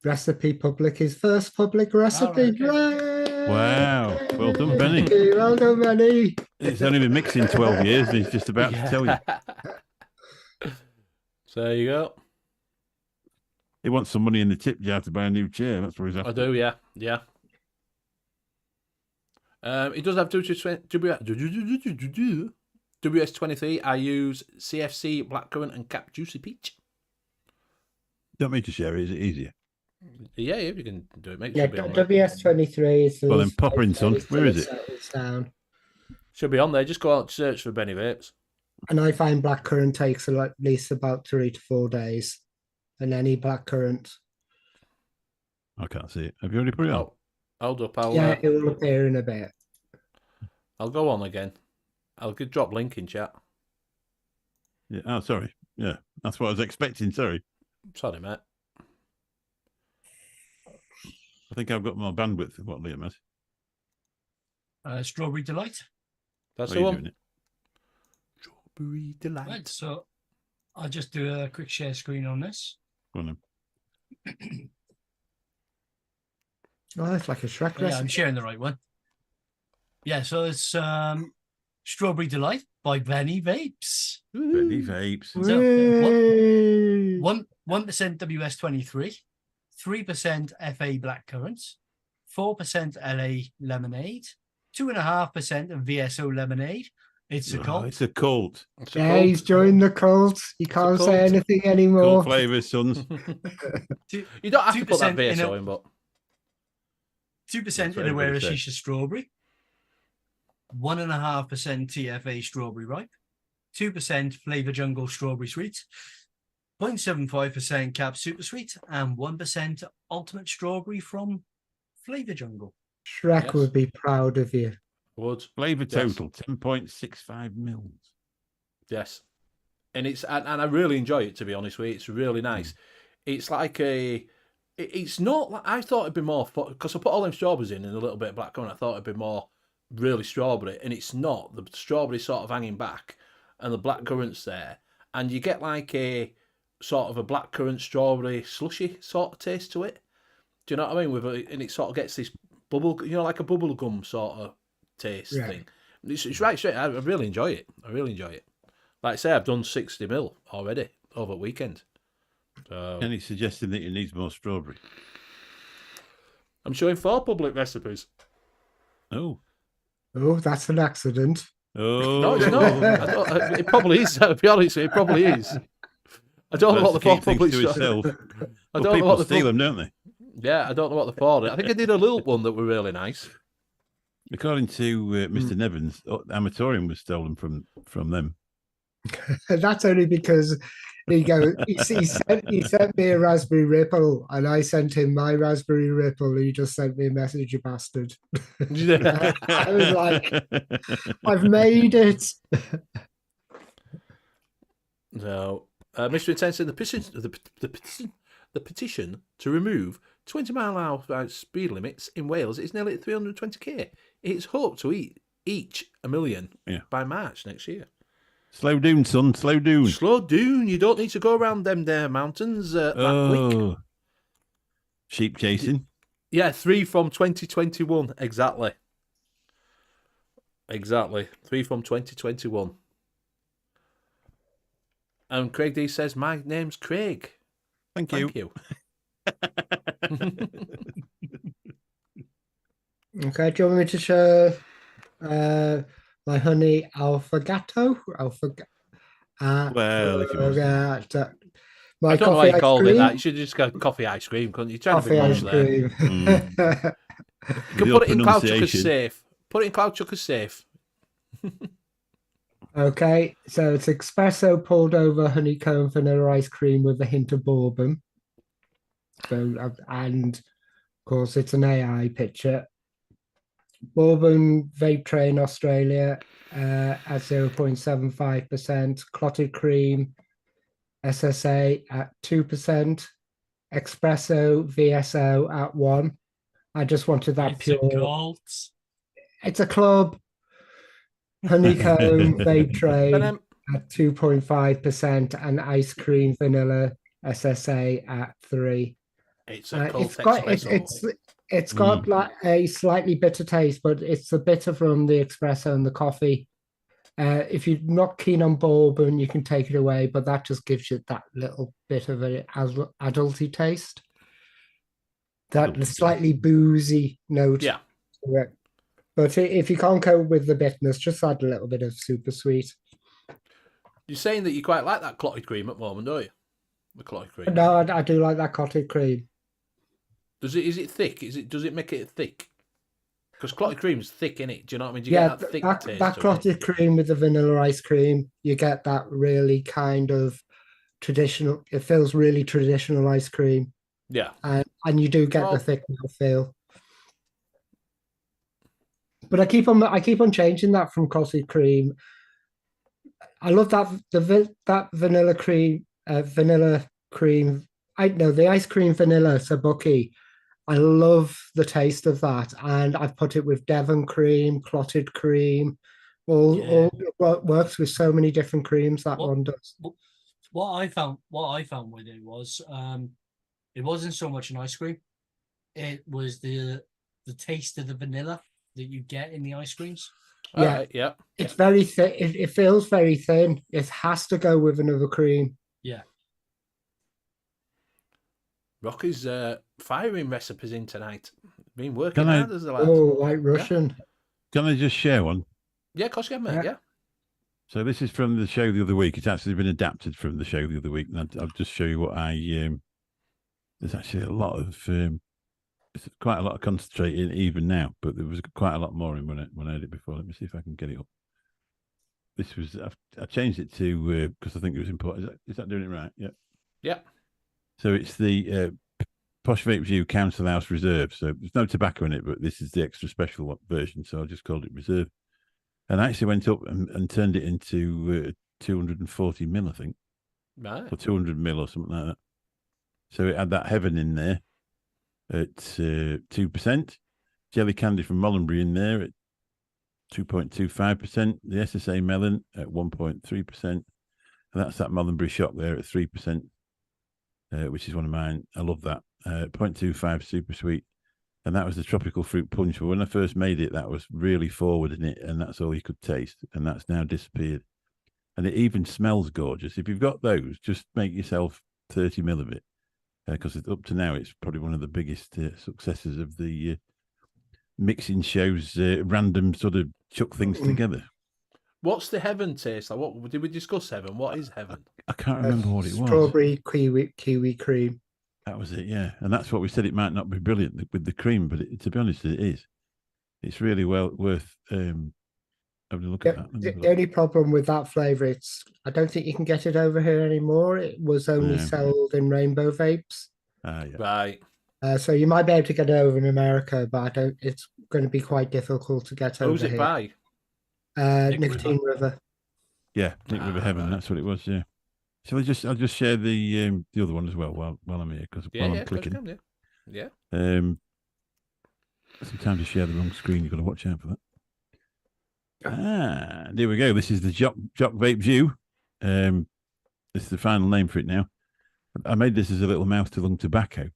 S5: recipe public, his first public recipe.
S6: right, okay.
S3: Wow. Well done, Benny.
S5: Well done, Benny.
S3: He's only been mixing 12 years and he's just about to tell you.
S4: So there you go.
S3: He wants some money in the tip jar to buy a new chair. That's where he's after.
S4: I do, yeah. It does have WS23. I use CFC, blackcurrant, and Cap Juicy Peach.
S3: Don't mean to share it. Is it easier?
S4: Yeah, you can do it, mate.
S5: Yeah, WS23 is.
S3: Well, then pop her in, son. Where is it?
S5: Down.
S4: Should be on there. Just go out and search for Benny Vapes.
S5: And I find blackcurrant takes at least about 3 to 4 days. And any blackcurrant.
S3: I can't see it. Have you already put it on?
S4: Hold up.
S5: Yeah, it will appear in a bit.
S4: I'll go on again. I'll drop link in chat.
S3: Yeah. Oh, sorry. Yeah, that's what I was expecting. Sorry.
S4: Sorry, mate.
S3: I think I've got more bandwidth than what Liam has.
S6: Strawberry Delight.
S4: That's
S3: How
S4: the
S3: are you
S4: one.
S3: doing it?
S4: Strawberry Delight.
S6: Right, so I'll just do a quick share screen on this.
S3: Go on then.
S5: Oh, it's like a Shrek
S6: Yeah, I'm
S5: recipe.
S6: sharing the right one. Yeah, so it's Strawberry Delight by Benny Vapes.
S3: Benny Vapes.
S6: So,
S5: Whey!
S6: 1% WS23, 3% FA Blackcurrant, 4% LA Lemonade, 2.5% of VSO Lemonade. It's a
S3: Oh,
S6: cult.
S3: it's a cult.
S4: It's a
S5: Yeah,
S4: cult.
S5: he's joined the cult. He can't
S4: cult.
S5: say anything
S3: Cult
S5: anymore.
S3: flavours, sons.
S4: You don't have to put that
S6: 2% in
S4: VSO
S6: a-
S4: in, but
S6: 2%
S3: what
S6: in a Wera
S3: everybody
S6: Shisha Strawberry, 1.5% TFA Strawberry Ripe, 2% Flavour Jungle Strawberry Sweet, 0.75% Cap Super Sweet, and 1% Ultimate Strawberry from Flavour Jungle.
S5: Shrek
S4: Yes.
S5: would be proud of you.
S4: would.
S3: Flavour
S4: Yes.
S3: total 10.65 mils.
S4: Yes. And I really enjoy it, to be honest with you. It's really nice. It's like it's not like, I thought it'd be more, because I put all them strawberries in and a little bit of blackcurrant. I thought it'd be more really strawberry, and it's not. The strawberry's sort of hanging back and the blackcurrant's there, and you get like a sort of a blackcurrant strawberry slushy sort of taste to it. Do you know what I mean? And it sort of gets this bubble, like a bubble gum sort of taste thing. It's right straight. I really enjoy it. Like I say, I've done 60 mil already over the weekend. So
S3: And it's suggesting that it needs more strawberry.
S4: I'm showing 4 public recipes.
S3: Oh.
S5: Oh, that's an accident.
S3: Oh.
S4: No, it's not. It probably is. To be honest, it probably is. I don't know what the 4 public
S3: to himself.
S4: I
S3: Well,
S4: don't know
S3: people
S4: what the
S3: steal them, don't they?
S4: Yeah, I don't know what the 4 is. I think I did a little one that were really nice.
S3: According to Mr. Nevins, Amatorium was stolen from them.
S5: That's only because he sent me a Raspberry Ripple, and I sent him my Raspberry Ripple. He just sent me a message, you bastard. I was like, I've made it.
S4: So, Mr. Intense said the petition to remove 20-mile-an-hour speed limits in Wales is nearly at 320k. It's hoped to each 1 million by March next year.
S3: Slow down, son. Slow down.
S4: Slow down. You don't need to go around them there mountains that quick.
S3: Sheep chasing.
S4: Yeah, 3 from 2021. Exactly. 3 from 2021. And Craig D says, my name's Craig.
S3: Thank you.
S5: Okay, do you want me to show my honey alfagato?
S3: Well, if you want.
S5: My
S4: I don't know why
S5: coffee
S4: you
S5: ice
S4: called it
S5: cream.
S4: that. You should just go coffee ice cream, couldn't you? Trying to be
S5: Coffee
S4: posh
S5: ice
S4: there.
S5: cream.
S4: You can
S3: Your
S4: put it in Cloud Chucker's
S3: pronunciation.
S4: safe. Put it in Cloud Chucker's safe.
S5: Okay, so it's espresso poured over honeycomb vanilla ice cream with a hint of bourbon. So, and of course, it's an AI picture. Bourbon vape tray in Australia at 0.75%, clotted cream, SSA at 2%, espresso VSO at 1. I just wanted that
S6: It's a
S5: pure.
S6: cult.
S5: It's a club. Honeycomb vape tray
S4: But,
S5: at 2.5% and ice cream vanilla SSA at 3.
S4: it's a cult
S5: It's got
S4: espresso.
S5: it's got like a slightly bitter taste, but it's the bitter from the espresso and the coffee. If you're not keen on bourbon, you can take it away, but that just gives you that little bit of an adulty taste. That slightly boozy note.
S4: Yeah.
S5: To it. But if you can't cope with the bitterness, just add a little bit of super sweet.
S4: You're saying that you quite like that clotted cream at the moment, don't you? The clotted cream.
S5: No, I do like that clotted cream.
S4: Is it thick? Does it make it thick? Because clotted cream's thick, innit? Do you know what I mean? Do you
S5: Yeah,
S4: get that thick taste?
S5: that
S4: to
S5: clotted
S4: it?
S5: cream with the vanilla ice cream, you get that really kind of traditional. It feels really traditional ice cream,
S4: Yeah.
S5: and you do get the thick mouthfeel. But I keep on changing that from clotted cream. I love that that vanilla cream, I know the ice cream vanilla sabuki. I love the taste of that, and I've put it with Devon cream, clotted cream, all works with so many different creams. That one does.
S6: What I found with it was it wasn't so much an ice cream. It was the taste of the vanilla that you get in the ice creams.
S5: Yeah,
S4: right, yeah.
S5: It's very thin. It feels very thin. It has to go with another cream.
S6: Yeah.
S4: Rocky's firing recipes in tonight. Been working hard as a lad.
S5: Oh, White Russian.
S3: Can I just share one?
S4: Yeah, of course you can, mate. Yeah.
S3: So this is from the show the other week. It's actually been adapted from the show the other week, and I'll just show you what I. There's actually a lot of, it's quite a lot of concentrate in even now, but there was quite a lot more in when I heard it before. Let me see if I can get it up. This was I changed it to because I think it was important. Is that doing it right? Yeah.
S4: Yeah.
S3: So it's the Posh Vape View Council House Reserve. So there's no tobacco in it, but this is the extra special version. So I just called it Reserve. And I actually went up and turned it into 240 mil, I think.
S4: Right.
S3: Or 200 mil or something like that. So it had that Heaven in there at 2%. Jelly Candy from Mullenbury in there at 2.25%. The SSA Melon at 1.3%. And that's that Mullenbury Shock there at 3%, which is one of mine. I love that. 0.25 super sweet. And that was the tropical fruit punch. But when I first made it, that was really forward in it, and that's all you could taste. And that's now disappeared. And it even smells gorgeous. If you've got those, just make yourself 30 mil of it, because up to now, it's probably one of the biggest successes of the mixing shows, random sort of chuck things together.
S4: What's the Heaven taste like? What did we discuss? Heaven? What is Heaven?
S3: I can't remember what it was.
S5: Strawberry kiwi cream.
S3: That was it, yeah. And that's what we said. It might not be brilliant with the cream, but to be honest, it is. It's really well worth having a look at that.
S5: The only problem with that flavour, I don't think you can get it over here anymore. It was only sold in rainbow vapes.
S3: Yeah.
S4: Right.
S5: So you might be able to get it over in America, but it's going to be quite difficult to get over
S4: Who's it
S5: here.
S4: by?
S5: Nicotine River.
S3: Yeah, Nick River Heaven. That's what it was. Yeah. So I'll just share the other one as well while I'm here, because while I'm clicking.
S4: Yeah.
S3: Sometimes you share the wrong screen. You've got to watch out for that. There we go. This is the Jock Vape View. This is the final name for it now. I made this as a little mouth to lung tobacco.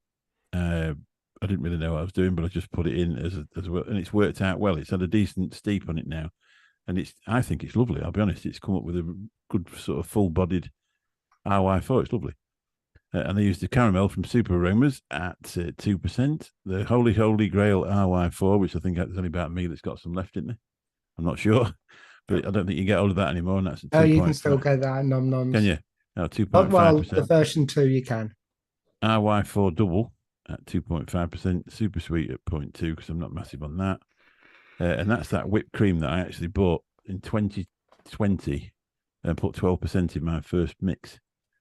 S3: I didn't really know what I was doing, but I just put it in as well, and it's worked out well. It's had a decent steep on it now, and I think it's lovely. I'll be honest. It's come up with a good sort of full-bodied RY4. It's lovely. And they used the caramel from Super Aromas at 2%. The Holy Grail RY4, which I think there's only about me that's got some left in there. I'm not sure, but I don't think you get hold of that anymore. And that's at 2.
S5: You can still get that in nom-noms.
S3: Can you? No, 2.5%.
S5: Well, the version 2 you can.
S3: RY4 double at 2.5%. Super sweet at 0.2, because I'm not massive on that. And that's that whipped cream that I actually bought in 2020 and put 12% in my first mix.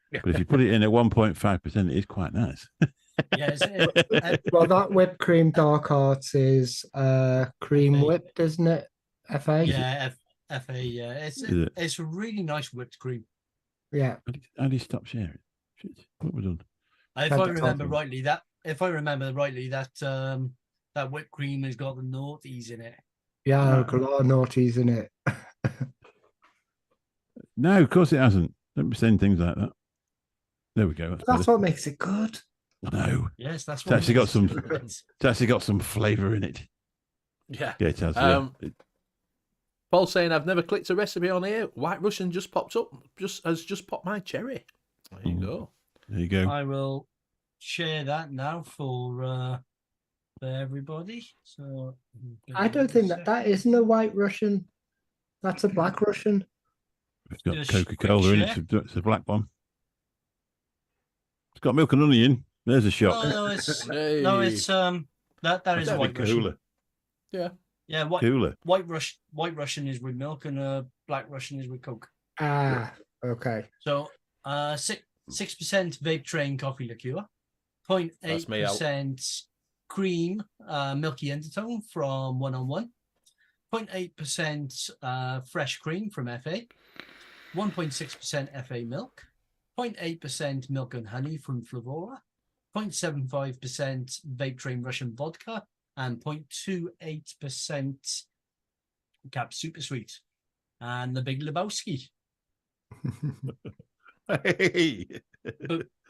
S3: But if you put it in at 1.5%, it is quite nice.
S5: Well, that whipped cream Dark Arts is cream whipped, isn't it? FA?
S6: Yeah, FA, yeah. It's a really nice whipped cream.
S5: Yeah.
S3: How do you stop sharing? Shit, what have we done?
S6: If
S5: Can't
S6: I
S5: get
S6: remember
S5: on.
S6: rightly, that that whipped cream has got the naughties in it.
S5: Yeah, a lot of naughties in it.
S3: No, of course it hasn't. Don't be saying things like that. There we go. That's
S5: That's
S3: better.
S5: what makes it good.
S3: I know.
S6: Yes, that's
S3: It's
S6: what
S3: actually got
S6: makes
S3: some.
S6: it good.
S3: It's actually got some flavour in it.
S4: Yeah.
S3: Yeah, it has. Yeah.
S4: Paul's saying I've never clicked a recipe on here. White Russian just popped up. Just popped my cherry. There you go.
S3: There you go.
S6: I will share that now for everybody. So
S5: I don't think that isn't a white Russian. That's a black Russian.
S3: It's got
S6: Just
S3: Coca-Cola in it.
S6: quick
S3: It's a black one. It's got milk and honey in. There's a shot.
S6: Oh no, it's
S4: Hey.
S6: no, it's that is a
S3: That'd
S6: white
S3: be
S6: Russian.
S3: cooler.
S6: Yeah,
S3: Cooler.
S6: white Russian is with milk, and black Russian is with Coke.
S5: Ah, okay.
S6: So 6% vape train coffee liqueur,
S4: That's me out.
S6: 0.8% cream milky undertone from 1 on 1, 0.8% fresh cream from FA, 1.6% FA milk, 0.8% milk and honey from Flavora, 0.75% vape train Russian vodka, and 0.28% Cap Super Sweet, and the Big Lebowski.
S3: Hey.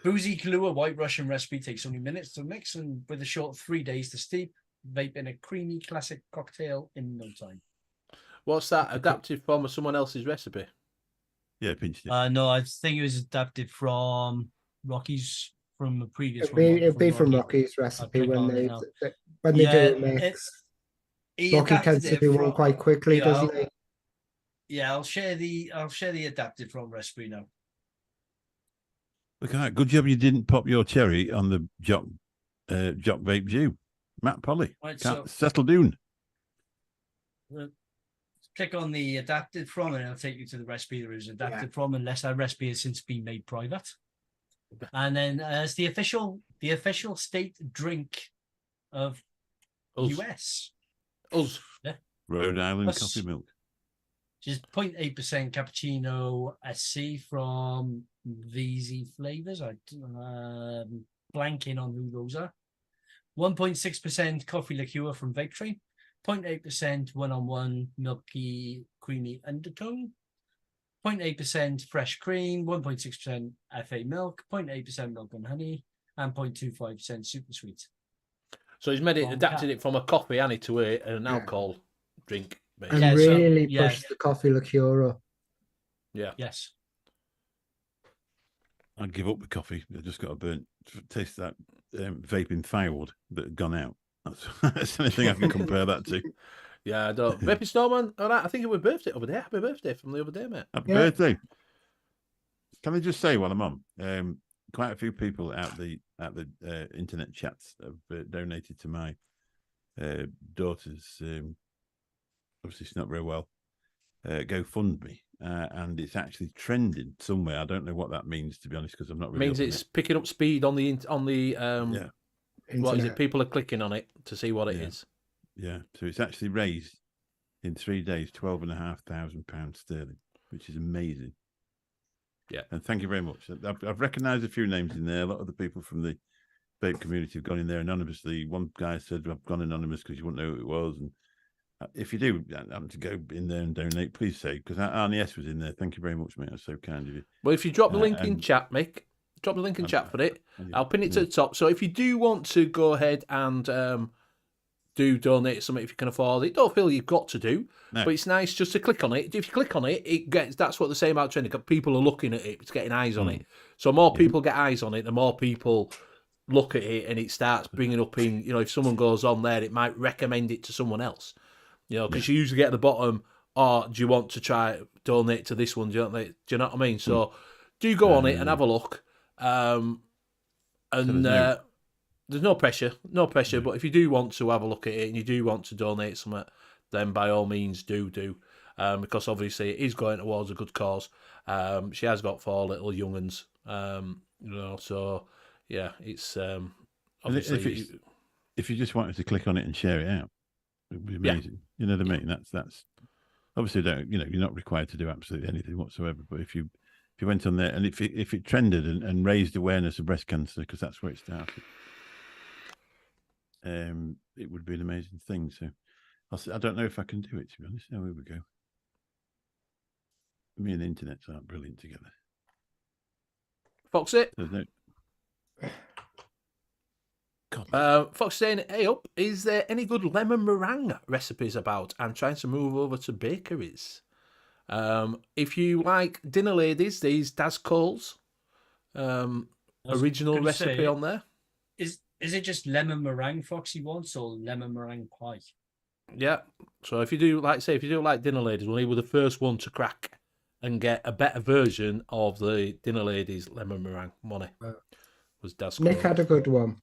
S6: Boozy Kahlua White Russian recipe takes only minutes to mix, and with a short 3 days to steep, vape in a creamy classic cocktail in no time.
S4: What's that? Adapted from someone else's recipe?
S3: Yeah, pinched it.
S6: No, I think it was adapted from Rocky's from the previous
S5: It'd be from
S6: Rocky.
S5: Rocky's recipe
S6: click
S5: when
S6: on it
S5: they
S6: now.
S5: do a mix.
S6: He
S5: Rocky
S6: adapted
S5: tends to
S6: it
S5: do
S6: from-
S5: one quite quickly,
S6: yeah,
S5: doesn't he?
S6: Yeah, I'll share the adapted from recipe now.
S3: Look at that. Good job you didn't pop your cherry on the Jock Vape Jew. Matt Polly.
S6: Right,
S3: Can't
S6: so
S3: settle down.
S6: click on the adapted from, and it'll take you to the recipe there is adapted from, unless that recipe has since been made private. And then as the official state drink of
S4: Us.
S6: US,
S4: Us.
S3: Rhode Island
S6: Us.
S3: coffee milk.
S6: which is 0.8% cappuccino SC from VZ flavors. I'm blanking on who those are. 1.6% coffee liqueur from Vape Train. 0.8% 1-on-1 milky creamy undertone. 0.8% fresh cream. 1.6% FA milk. 0.8% milk and honey. And 0.25% super sweet.
S4: So he's made it,
S6: From
S4: adapted
S6: Cap.
S4: it from a coffee and to an alcohol drink.
S5: And
S4: Basically.
S6: Yeah, so-
S5: really
S6: yeah.
S5: push the coffee liqueur up.
S4: Yeah.
S6: Yes.
S3: I'd give up the coffee. I just got a burnt taste of that vaping firewood that had gone out. That's the only thing I can compare that to.
S4: Yeah, I don't. Vaping Snowman, all right, I think it was birthday over there. Happy birthday from the other day, mate.
S3: Happy
S5: Yeah.
S3: birthday. Can I just say while I'm on, quite a few people at the internet chats have donated to my daughter's, obviously she's not very well, GoFundMe. And it's actually trending somewhere. I don't know what that means, to be honest, because I'm not really.
S4: Means it's picking up speed on the
S3: yeah.
S4: What is it?
S5: Internet.
S4: People are clicking on it to see what it is.
S3: Yeah. So it's actually raised in 3 days £12,500 sterling, which is amazing.
S4: Yeah.
S3: And thank you very much. I've recognised a few names in there. A lot of the people from the vape community have gone in there anonymously. One guy said, I've gone anonymous because you wouldn't know who it was. And if you do happen to go in there and donate, please say, because Arnie S was in there. Thank you very much, mate. That's so kind of you.
S4: Well, if you drop the link in
S3: and-
S4: chat, Mick, drop the link in chat for it.
S3: and-
S4: I'll pin it to the top. So if you do want to go ahead and do donate something, if you can afford it, don't feel you've got to do,
S3: No.
S4: but it's nice just to click on it. If you click on it, it gets, that's what they say about trending. People are looking at it, it's getting eyes on it. So more people get eyes on it, the more people look at it, and it starts bringing up in, if someone goes on there, it might recommend it to someone else. Because you usually get at the bottom, do you want to try donate to this one? Do you know what I mean? So do go on it and have a look. There's no pressure, but if you do want to have a look at it and you do want to donate something, then by all means do. Because obviously it is going towards a good cause. She has got 4 little young'uns, so yeah, it's obviously.
S3: If you just wanted to click on it and share it out, it would be amazing. You know what I mean? That's obviously you're not required to do absolutely anything whatsoever. But if you If you went on there and if it trended and raised awareness of breast cancer, because that's where it started, it would be an amazing thing. So I don't know if I can do it, to be honest. Oh, here we go. Me and the internet aren't brilliant together.
S4: Foxy.
S3: There's
S4: Fox saying, hey up, is there any good lemon meringue recipes about? I'm trying to move over to bakeries. If you like dinner ladies, these Daz Cole's original recipe on there.
S6: Is it just lemon meringue Foxy wants or lemon meringue pie?
S4: Yeah. So if you do like dinner ladies, well, he was the first one to crack and get a better version of the dinner ladies lemon meringue. Money was Daz Cole.
S5: Nick had a good one.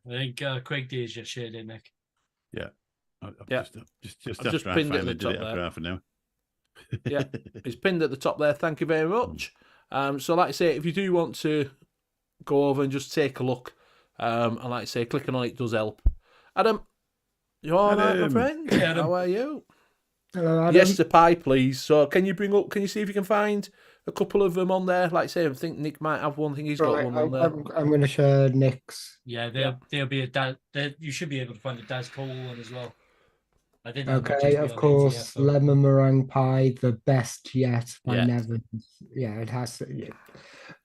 S6: I think Craig D has just shared it, Nick.
S3: Yeah. I've
S4: just pinned it at the top there.
S3: After half an hour.
S4: Yeah, it's pinned at the top there. Thank you very much. So like I say, if you do want to go over and just take a look, and like I say, clicking on it does help. Adam, you all right, my friend?
S6: Yeah, Adam.
S4: How are you?
S5: Hello, Adam.
S4: Yes, the pie, please. So can you see if you can find a couple of them on there? Like I say, I think Nick might have one. I think he's got one on there.
S5: I'm going to share Nick's.
S6: Yeah, there'll be a Daz. You should be able to find a Daz Cole one as well. I didn't.
S5: Okay, of course,
S6: ATF,
S5: lemon meringue pie, the best yet by
S4: Yeah.
S5: Nevins. Yeah, it has to. Yeah.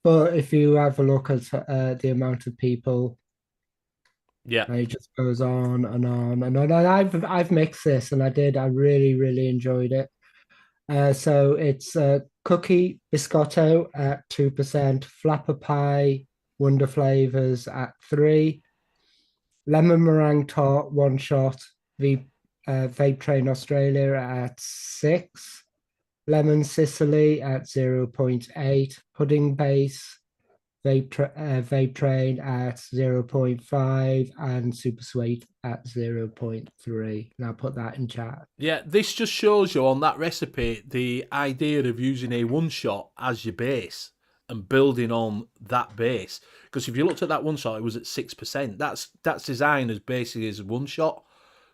S5: But if you have a look at the amount of people,
S4: Yeah,
S5: it just goes on and on and on. And I've mixed this, and I really enjoyed it. So it's cookie biscotto at 2%, flapper pie, Wonder Flavors at 3, lemon meringue tart one shot, Vape Train Australia at 6, lemon Sicily at 0.8, pudding base Vape Train at 0.5, and super sweet at 0.3. And I'll put that in chat.
S4: yeah. This just shows you on that recipe the idea of using a one shot as your base and building on that base. Because if you looked at that one shot, it was at 6%. That's designed as basically as a one shot.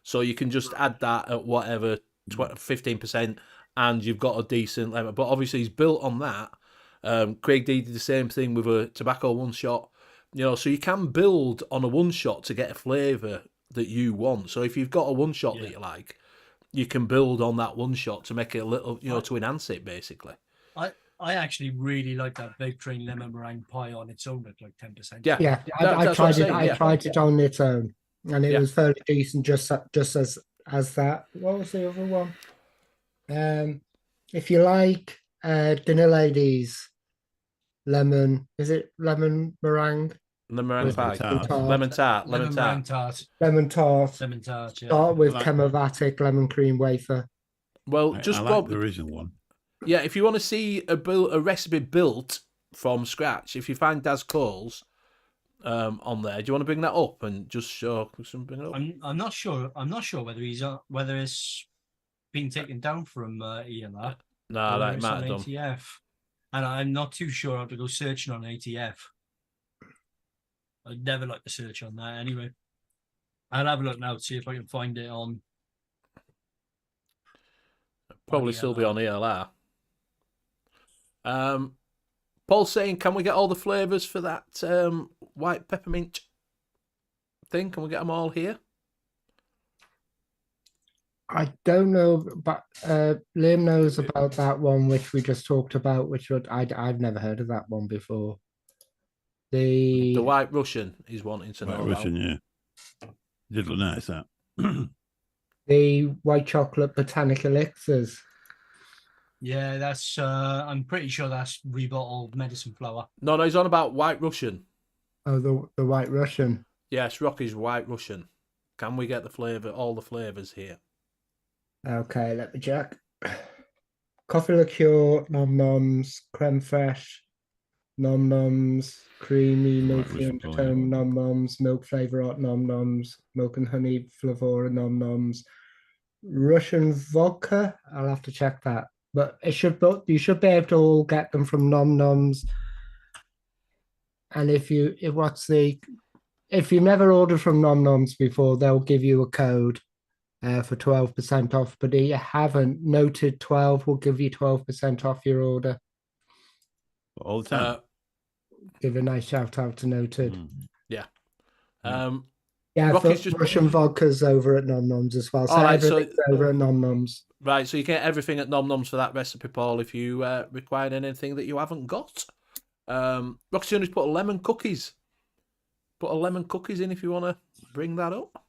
S4: So you can just add that at whatever 15%, and you've got a decent lemon. But obviously, he's built on that. Craig D did the same thing with a tobacco one shot. So you can build on a one shot to get a flavour that you want. So if you've got a one shot that you like, you can build on that one shot to make it a little, to enhance it basically.
S6: I actually really like that Vape Train lemon meringue pie on its own at like 10%.
S4: Yeah,
S5: Yeah, I tried it. I tried it on its own, and it was fairly decent. Just as that. What was the other one? If you like dinner ladies, lemon. Is it lemon meringue?
S4: Lemon pie,
S5: tart.
S4: lemon tart,
S6: Lemon meringue tart.
S5: Lemon tart.
S6: Lemon tart. Yeah.
S5: Start with
S3: Like-
S5: chemovatic lemon cream wafer.
S4: Well,
S3: I
S4: just
S3: like the original one.
S4: Yeah, if you want to see a recipe built from scratch, if you find Daz Cole's on there, do you want to bring that up and just show something up?
S6: I'm not sure. I'm not sure whether whether it's been taken down from ELR.
S4: No, that
S6: it's
S4: might
S6: on
S4: have done.
S6: ATF, and I'm not too sure how to go searching on ATF. I'd never like to search on that anyway. I'll have a look now to see if I can find it on.
S4: Probably still be on ELR. Paul's saying, can we get all the flavours for that white peppermint thing? Can we get them all here?
S5: I don't know, but Liam knows about that one which we just talked about, which I've never heard of that one before.
S4: The White Russian is wanting to know
S3: White
S4: about.
S3: Russian, yeah. Did look nice, that.
S5: The white chocolate botanic elixirs.
S6: Yeah, that's. I'm pretty sure that's rebottled medicine flower.
S4: No, he's on about White Russian.
S5: Oh, the white Russian.
S4: Yes, Rocky's White Russian. Can we get the flavour, all the flavours here?
S5: Okay, let me check. Coffee liqueur, nom noms, creme fraiche, nom noms, creamy, milky
S3: Russian
S5: undertone, nom noms, milk flavour hot nom noms, milk and honey flavora nom noms, Russian vodka. I'll have to check that, but you should be able to all get them from nom noms. And if you've never ordered from nom noms before, they'll give you a code. for 12% off. But if you haven't, Noted 12 will give you 12% off your order.
S3: All the time.
S5: Give a nice shout out to Noted.
S4: Yeah.
S5: Yeah,
S4: Rocky's just
S5: Russian vodka's over at Nom Noms as well. So
S4: All right, so-
S5: everything's over at Nom Noms.
S4: Right, so you get everything at Nom Noms for that recipe, Paul, if you require anything that you haven't got. Rocky's only put lemon cookies. Put a lemon cookies in if you want to bring that up.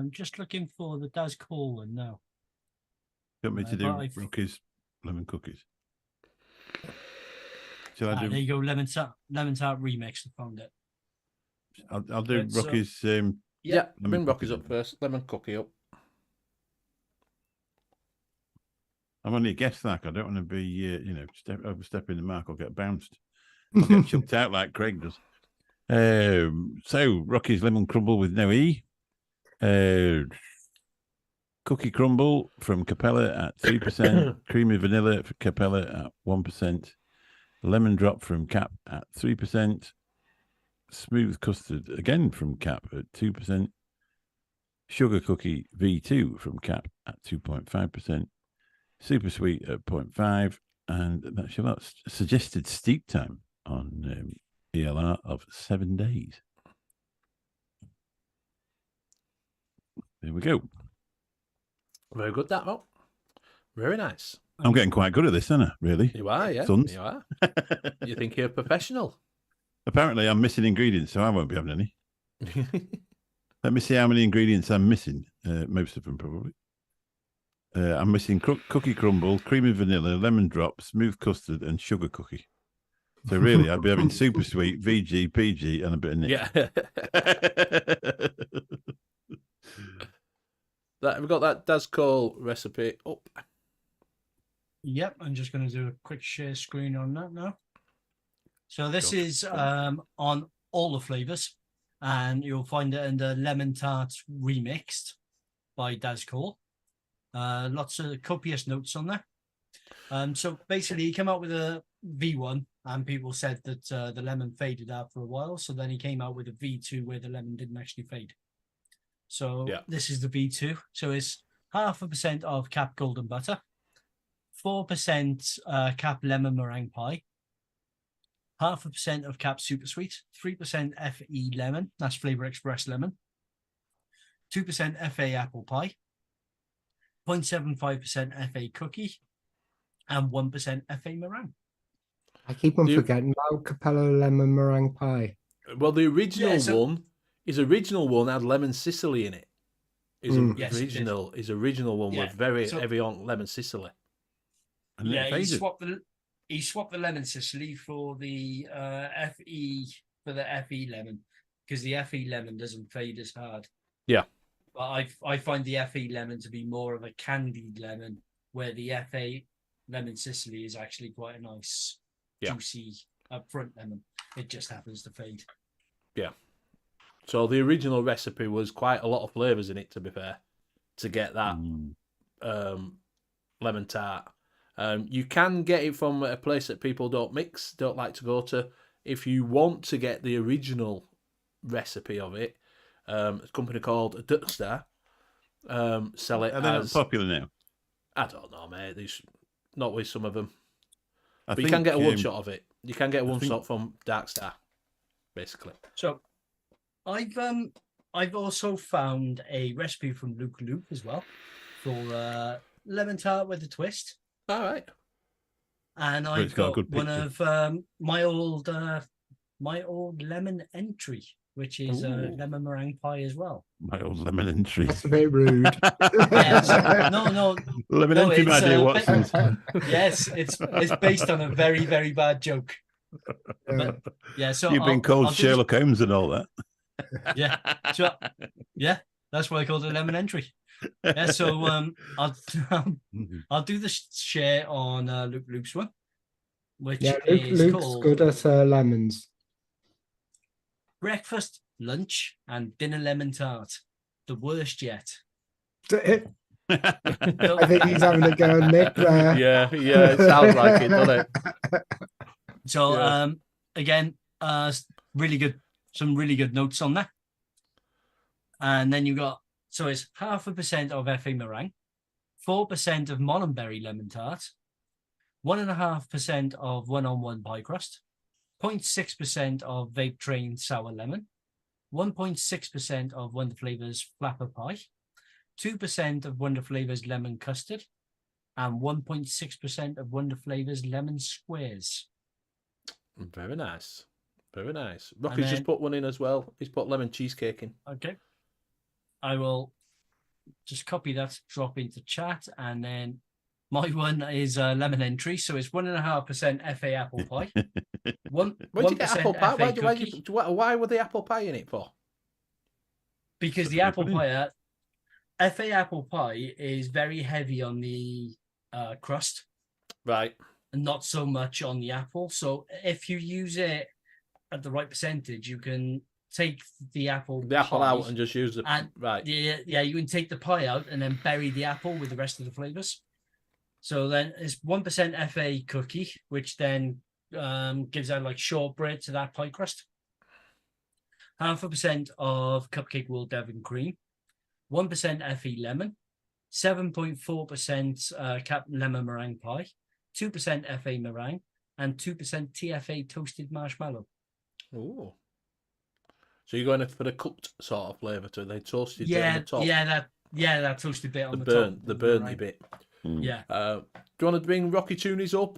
S6: Just looking for the Daz Call one now.
S3: You want me to do
S6: but I've-
S3: Rocky's lemon cookies? Shall I
S6: There
S3: do?
S6: you go, lemon tart remix. I found it.
S3: I'll do
S6: Right, so-
S3: Rocky's.
S4: Yeah,
S3: lemon
S4: bring Rocky's
S3: cookies
S4: up first. Lemon cookie up.
S3: I'm only a guest, like I don't want to be, overstepping the mark or get bounced. I'll get chucked out like Craig does. So Rocky's lemon crumble with no E. Cookie crumble from Capella at 3%. Creamy vanilla for Capella at 1%. Lemon drop from Cap at 3%. Smooth custard again from Cap at 2%. Sugar cookie V2 from Cap at 2.5%. Super sweet at 0.5%. And that's your lot. Suggested steep time on ELR of 7 days. There we go.
S4: Very good, that one. Very nice.
S3: I'm getting quite good at this, aren't I? Really?
S4: You are, yeah.
S3: Sons.
S4: You are. You think you're a professional?
S3: Apparently, I'm missing ingredients, so I won't be having any. Let me see how many ingredients I'm missing. Most of them, probably. I'm missing cookie crumble, creamy vanilla, lemon drop, smooth custard, and sugar cookie. So really, I'd be having super sweet, VG, PG, and a bit of Nick.
S4: Yeah. We've got that Daz Call recipe up.
S6: Yep, I'm just going to do a quick share screen on that now. So this is on all the flavors, and you'll find it under Lemon Tart Remixed by Daz Call. Lots of copious notes on there. So basically, he came out with a V1, and people said that the lemon faded after a while. So then he came out with a V2 where the lemon didn't actually fade. So This is the V2. So it's 0.5% of Cap Golden Butter, 4% Cap Lemon Meringue Pie, 0.5% of Cap Super Sweet, 3% FE Lemon, that's Flavour Express Lemon, 2% FA Apple Pie, 0.75% FA Cookie, and 1% FA Meringue.
S5: I keep on forgetting about Capella Lemon Meringue Pie.
S4: Well, the original one, his original one had lemon Sicily in it. His original one was very heavy on lemon Sicily.
S3: And
S6: he swapped the lemon Sicily for the FE lemon, because the FE lemon doesn't fade as hard.
S4: Yeah.
S6: But I find the FE lemon to be more of a candied lemon, where the FA lemon Sicily is actually quite a nice, juicy upfront lemon. It just happens to fade.
S4: Yeah. So the original recipe was quite a lot of flavours in it, to be fair, to get that lemon tart. You can get it from a place that people don't like to go to. If you want to get the original recipe of it, a company called Duckstar sell it.
S3: Are they not popular now?
S4: I don't know, mate. Not with some of them.
S3: I
S4: But you can get a one shot of it. You can get a one shot from Darkstar, basically.
S6: So I've also found a recipe from Luke as well for lemon tart with a twist.
S4: All right.
S6: And I've got one of my old lemon entry, which is lemon meringue pie as well.
S3: My old lemon entry.
S5: That's a bit rude.
S6: No.
S3: Lemon entry, my dear Watsons.
S6: Yes, it's based on a very, very bad joke. But, so
S3: you've been called Sherlock Holmes and all that.
S6: That's why I called it lemon entry. Yeah, so I'll do the share on Luke's one, which is
S5: Luke's
S6: called
S5: good at lemons.
S6: Breakfast, lunch, and dinner lemon tart. The worst yet.
S5: I think he's having a go at Nick there.
S4: Yeah, it sounds like it, doesn't it?
S6: So again, really good. Some really good notes on that. And then you got, so it's 0.5% of FA meringue, 4% of Mononberry lemon tart, 1.5% of one-on-one pie crust, 0.6% of Vape Train sour lemon, 1.6% of Wonder Flavours flapper pie, 2% of Wonder Flavours lemon custard, and 1.6% of Wonder Flavours lemon squares.
S4: Very nice. Very nice.
S6: And
S4: Rocky's
S6: then-
S4: just put one in as well. He's put lemon cheesecake in.
S6: Okay. I will just copy that, drop into chat, and then my one is lemon entry, so it's 1.5% FA apple pie.
S4: Where'd you get apple pie? Why were the apple pie in it for?
S6: Because the apple pie, FA apple pie is very heavy on the crust,
S4: Right.
S6: and not so much on the apple. So if you use it at the right percentage, you can take the apple
S4: Out
S6: pie
S4: and just use the
S6: and
S4: right.
S6: Yeah, you can take the pie out and then bury the apple with the rest of the flavors. So then it's 1% FA cookie, which then gives out like shortbread to that pie crust. 0.5% of Cupcake World Devon cream, 1% FE lemon, 7.4% cap lemon meringue pie, 2% FA meringue, and 2% TFA toasted marshmallow.
S4: Ooh. So you're going for the cooked sort of flavour to it. They toasted bit on the top.
S6: That toasted bit on the
S4: burnt,
S6: top.
S4: the burnty bit.
S6: Yeah.
S4: Do you want to bring Rocky Toonies up?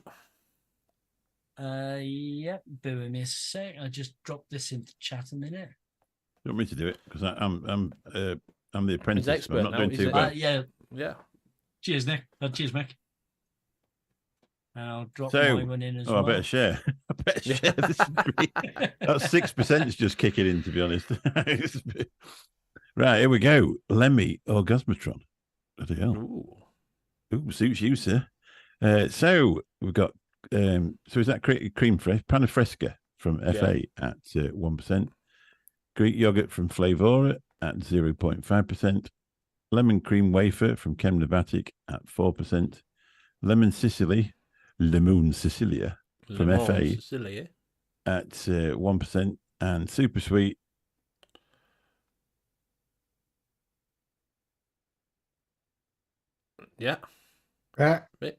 S6: Yeah, bear with me a sec. I just dropped this into chat a minute.
S3: You want me to do it? Because I'm the apprentice.
S4: expert
S3: I'm not
S4: now,
S3: doing
S4: he's
S3: too
S4: a-
S3: bad.
S6: Yeah. Cheers, Nick. Cheers, Mick. And I'll drop
S3: So,
S6: my one in as
S3: I
S6: well.
S3: better share. I better share this screen. That 6% is just kicking in, to be honest. Right, here we go. Lemmy Orgasmatron. Bloody hell. Ooh, suits you, sir. So we've got so is that cream fresh Pana Fresca from FA at 1%, Greek yogurt from Flavour at 0.5%, lemon cream wafer from Chemnovatic at 4%, lemon Sicilia from FA
S4: Sicilia.
S3: at 1%, and super sweet.
S4: Yeah.
S5: Yeah.
S4: I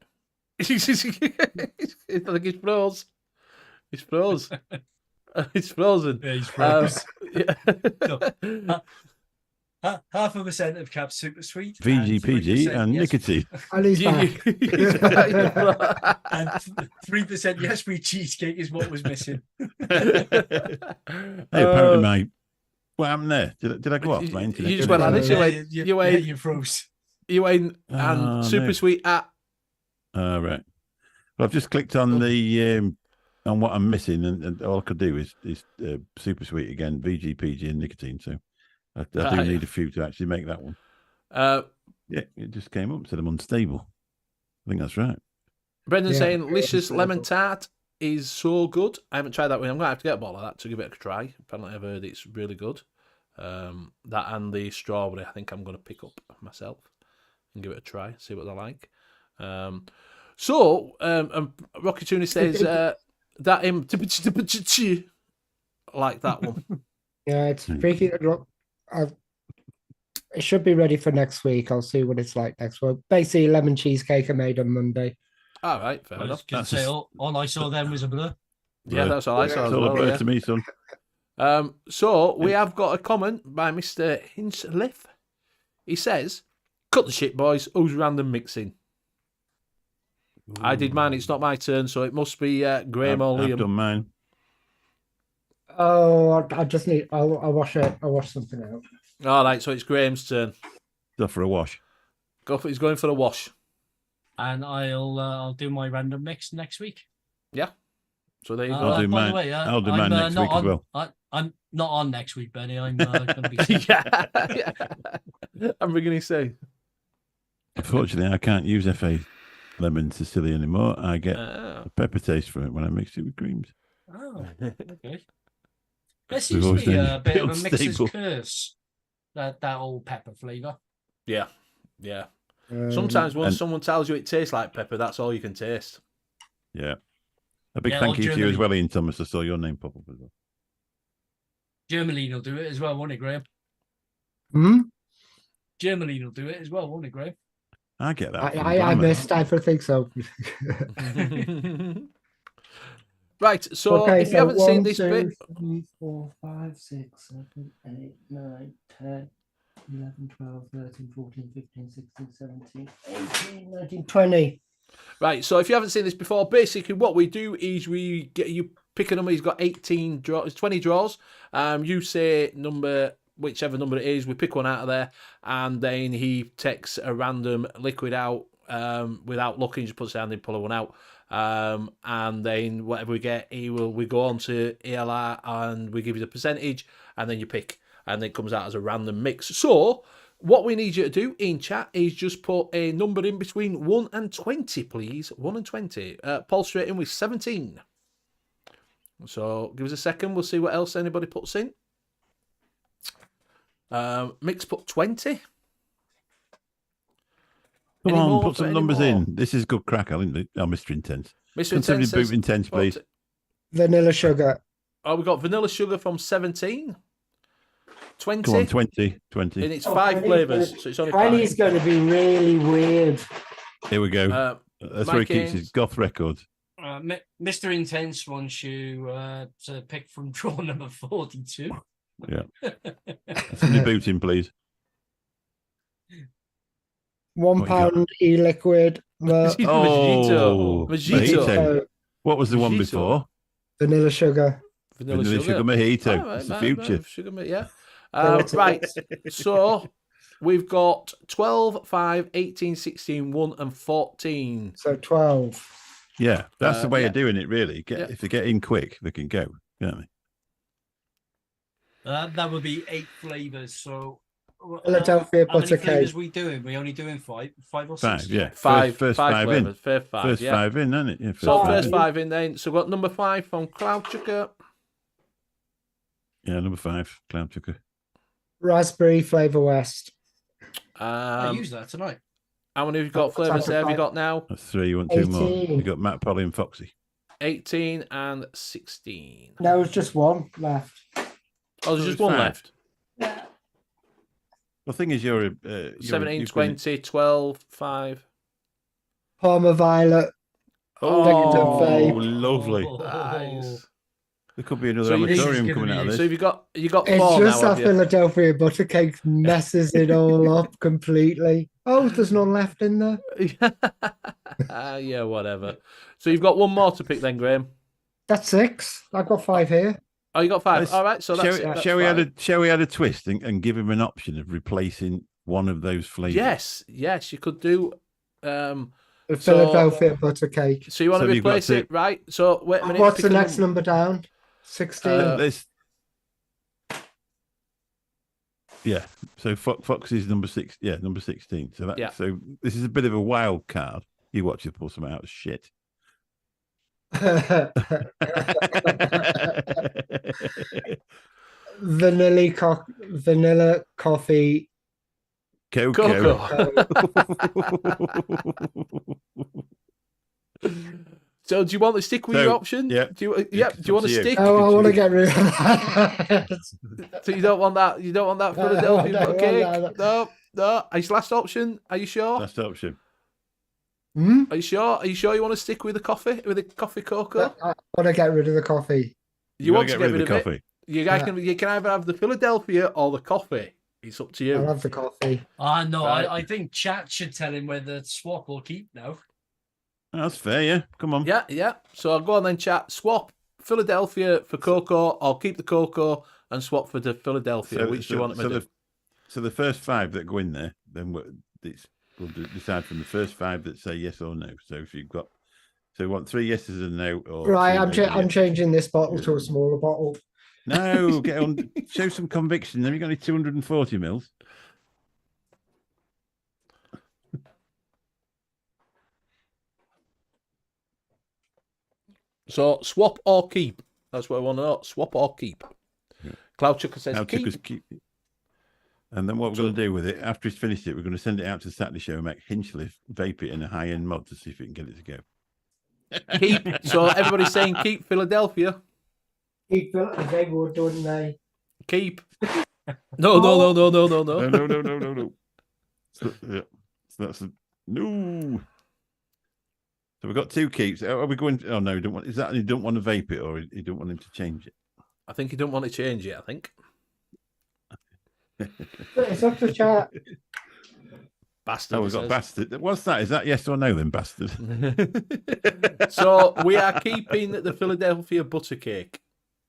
S4: think he's froze. He's froze. He's frozen.
S6: Yeah, he's froze.
S4: Yeah.
S6: 0.5% of Cap Super Sweet.
S3: VGPG and nicotine.
S5: And he's back.
S6: And 3% Yes We Cheesecake is what was missing.
S3: Hey, apparently what happened there? Did I go off my internet?
S4: You just went like this.
S6: You froze.
S4: You ain't and super
S3: no.
S4: sweet at.
S3: Right. Well, I've just clicked on the on what I'm missing, and all I could do is super sweet again, VGPG and nicotine. So I do need a few to actually make that one. Yeah, it just came up and said I'm unstable. I think that's right.
S4: Brendan
S5: Yeah,
S4: saying
S5: very
S4: Licious
S5: unstable.
S4: lemon tart is so good. I haven't tried that one. I'm gonna have to get a bottle of that to give it a try. Apparently, I've heard it's really good. That and the strawberry, I think I'm gonna pick up myself and give it a try, see what they're like. Rocky Tuna says that him like that one.
S5: Yeah, it's freaky. It should be ready for next week. I'll see what it's like next week. Basically, lemon cheesecake I made on Monday.
S4: All right, fair
S6: I was
S4: enough.
S6: going to say, all I saw then was a blur.
S4: Yeah, that's all I saw.
S3: It's
S4: as
S3: all a
S4: well,
S3: blur
S4: yeah.
S3: to me, son.
S4: So we have got a comment by Mr. Hinchliff. He says, "Cut the shit, boys. Who's random mixing?" I did mine. It's not my turn, so it must be Graham or
S3: I've
S4: Liam.
S3: done mine.
S5: Oh, I just need. I'll wash it. I'll wash something out.
S4: All right, so it's Graham's turn.
S3: Go for a wash.
S4: He's going for a wash.
S6: And I'll do my random mix next week.
S4: Yeah. So there you go.
S3: I'll do
S6: by
S3: mine.
S6: the way,
S3: I'll do
S6: I'm,
S3: mine next
S6: not
S3: week as
S6: on,
S3: well.
S6: I'm not on next week, Benny. I'm going to be sick.
S4: Yeah. I'm beginning to say.
S3: Unfortunately, I can't use FA lemon Sicily anymore. I get
S4: Ah.
S3: a pepper taste from it when I mix it with creams.
S6: Oh, okay. There
S3: We've
S6: seems to
S3: always
S6: be
S3: been
S6: a bit of a mixer's
S3: unstable.
S6: curse. That old pepper flavour.
S4: Yeah. Yeah. Sometimes when
S3: and-
S4: someone tells you it tastes like pepper, that's all you can taste.
S3: Yeah. A big
S6: Yeah,
S3: thank
S6: or
S3: you to you as
S6: Germany.
S3: well, Ian Thomas. I saw your name pop up as well.
S6: Germany will do it as well, won't it, Graham?
S5: Hmm?
S6: Germany will do it as well, won't it, Graham?
S3: I get that.
S5: I missed everything, so.
S4: Right, so
S5: Okay,
S4: if you haven't seen
S5: 1,
S4: this
S5: 2,
S4: bit,
S5: 3, 4, 5, 6, 7, 8, 9, 10, 11, 12, 13, 14, 15, 16, 17, 18, 19, 20.
S4: right, so if you haven't seen this before, basically what we do is we get you pick a number. He's got 18 draws, 20 draws. You say number, whichever number it is, we pick one out of there, and then he takes a random liquid out without looking, just puts it down and pull one out. And then whatever we get, we go on to ELR and we give you the percentage, and then you pick, and then it comes out as a random mix. So what we need you to do in chat is just put a number in between 1 and 20, please. 1 and 20. Paul straight in with 17. So give us a second. We'll see what else anybody puts in. Mix put 20.
S3: Come
S4: Any
S3: on,
S4: more?
S3: put some
S4: Any
S3: numbers
S4: more?
S3: in. This is good crack, isn't it? Oh, Mr. Intense.
S4: Mr.
S3: Can somebody
S4: Intense says,
S3: boot Intense, please?
S5: Vanilla sugar.
S4: Oh, we got vanilla sugar from 17. 20.
S3: Come on, 20. 20.
S4: And it's 5 flavours, so it's only
S5: 20
S4: 5.
S5: is going to be really weird.
S3: Here we go. That's where he
S4: Mike
S3: keeps
S4: Haynes.
S3: his goth records.
S6: Mr. Intense wants you to pick from draw number 42.
S3: Yeah. Somebody boot him, please.
S5: £1
S3: What you got?
S5: e-liquid.
S3: Oh,
S4: Mojito.
S3: What was the one
S4: Mojito.
S3: before?
S5: Vanilla sugar.
S3: Vanilla sugar mojito.
S4: All right,
S3: It's the
S4: right,
S3: future.
S4: right, sugar, yeah. Right. So we've got 12, 5, 18, 16, 1, and 14.
S5: So 12.
S3: Yeah, that's the way
S4: yeah.
S3: of doing it, really.
S4: Yeah.
S3: If they get in quick, they can go, can't they?
S6: That would be 8 flavours. So
S5: Philadelphia
S6: how many
S5: butter
S6: flavours
S5: cake.
S6: we doing? We only doing 5 or 6?
S3: 5, yeah.
S4: Five,
S3: First
S4: five
S3: 5
S4: flavours.
S3: in.
S4: First 5,
S3: First
S4: yeah.
S3: 5 in, isn't it? Yeah,
S4: So
S3: five
S4: first
S3: in.
S4: 5 in then. So we've got number 5 from Cloud Sugar.
S3: Yeah, number 5, clown chucker.
S5: Raspberry Flavor West.
S6: I used that tonight.
S4: How many have you got flavours there? Have you got now?
S3: That's 3. You want 2 more?
S5: 18.
S3: You got Matt, Polly, and Foxy.
S4: 18 and 16.
S5: No, it's just one left.
S4: Oh, there's just
S3: it's
S4: one
S3: 5.
S4: left.
S3: The thing is, you're
S4: 17, 20, 12, 5.
S5: Parma Violet.
S3: Oh,
S5: vape.
S3: lovely.
S4: Nice.
S3: There could be another
S4: So you-
S6: This is
S3: amatorium
S6: gonna
S3: coming
S6: be
S3: out of
S6: used.
S4: So
S3: this.
S4: you got
S5: It's
S4: 4
S5: just
S4: now,
S5: that
S4: have you?
S5: Philadelphia butter cake messes it all up completely. Oh, there's none left in there.
S4: Yeah, whatever. So you've got one more to pick then, Graham.
S5: That's 6. I've got 5 here.
S4: Oh, you got 5.
S3: Let's-
S4: All right, so that's,
S3: shall we
S4: fine.
S3: shall we add a twist and give him an option of replacing one of those flavors?
S4: Yes, you could do.
S5: The
S4: So-
S5: Philadelphia butter cake.
S4: So you want
S3: So
S4: to
S3: you've got
S4: replace
S3: to-
S4: it, right? So wait a minute.
S5: What's
S4: pick
S5: the
S4: a
S5: next number down? 16.
S3: Let's- yeah. So Fox is number 6. Yeah, number 16. So that.
S4: Yeah.
S3: So this is a bit of a wild card. You watch it pull something out of shit.
S5: Vanilla coffee.
S3: Cocoa.
S4: So do you want to stick with
S3: So,
S4: your option?
S3: yeah.
S4: Do you?
S3: Yeah,
S4: Do you want to
S3: it's up to you.
S4: stick?
S5: Oh, I want to get rid of that.
S4: So you don't want that? You don't want that
S5: No,
S4: Philadelphia
S5: no,
S4: butter
S5: no,
S4: cake?
S5: no.
S4: No. His last option. Are you sure?
S3: That's the option.
S5: Hmm?
S4: Are you sure? Are you sure you want to stick with the coffee? With the coffee cocoa?
S5: I want to get rid of the coffee.
S4: You want to
S3: gotta
S4: get rid of
S3: the
S4: it?
S3: coffee.
S4: You can either have the Philadelphia or the coffee. It's up to
S5: I'll
S4: you.
S5: have the coffee.
S6: No,
S4: Right.
S6: I think chat should tell him whether swap or keep now.
S3: That's fair, yeah. Come on.
S4: Yeah. So I'll go on then, chat. Swap Philadelphia for cocoa, or keep the cocoa and swap for the Philadelphia. Which do you want me to do?
S3: So the first 5 that go in there, then we'll decide from the first 5 that say yes or no. So if you've got, so you want 3 yeses and no, or
S5: Right,
S3: 2
S5: I'm
S3: no's.
S5: changing this bottle to a smaller bottle.
S3: No, get on. Show some conviction. Have you got any 240 mils?
S4: So swap or keep. That's what I want to know. Swap or keep.
S3: Yeah.
S4: Cloud Chucker says
S3: How
S4: keep.
S3: keep. And then what we're going to do with it, after he's finished it, we're going to send it out to the Saturday show and make Hinchliffe vape it in a high-end mod to see if we can get it to go.
S4: Keep. So everybody's saying keep Philadelphia.
S5: They would, don't they?
S4: Keep. No.
S3: No. So, yeah. So that's no. So we've got 2 keeps. Are we going? Oh no, you don't want. Is that you don't want to vape it, or you don't want him to change it?
S4: I think you don't want to change it. I think.
S5: It's up to chat.
S4: Bastard.
S3: Oh, we've got bastard. What's that? Is that yes or no then, bastard?
S4: So we are keeping the Philadelphia butter cake.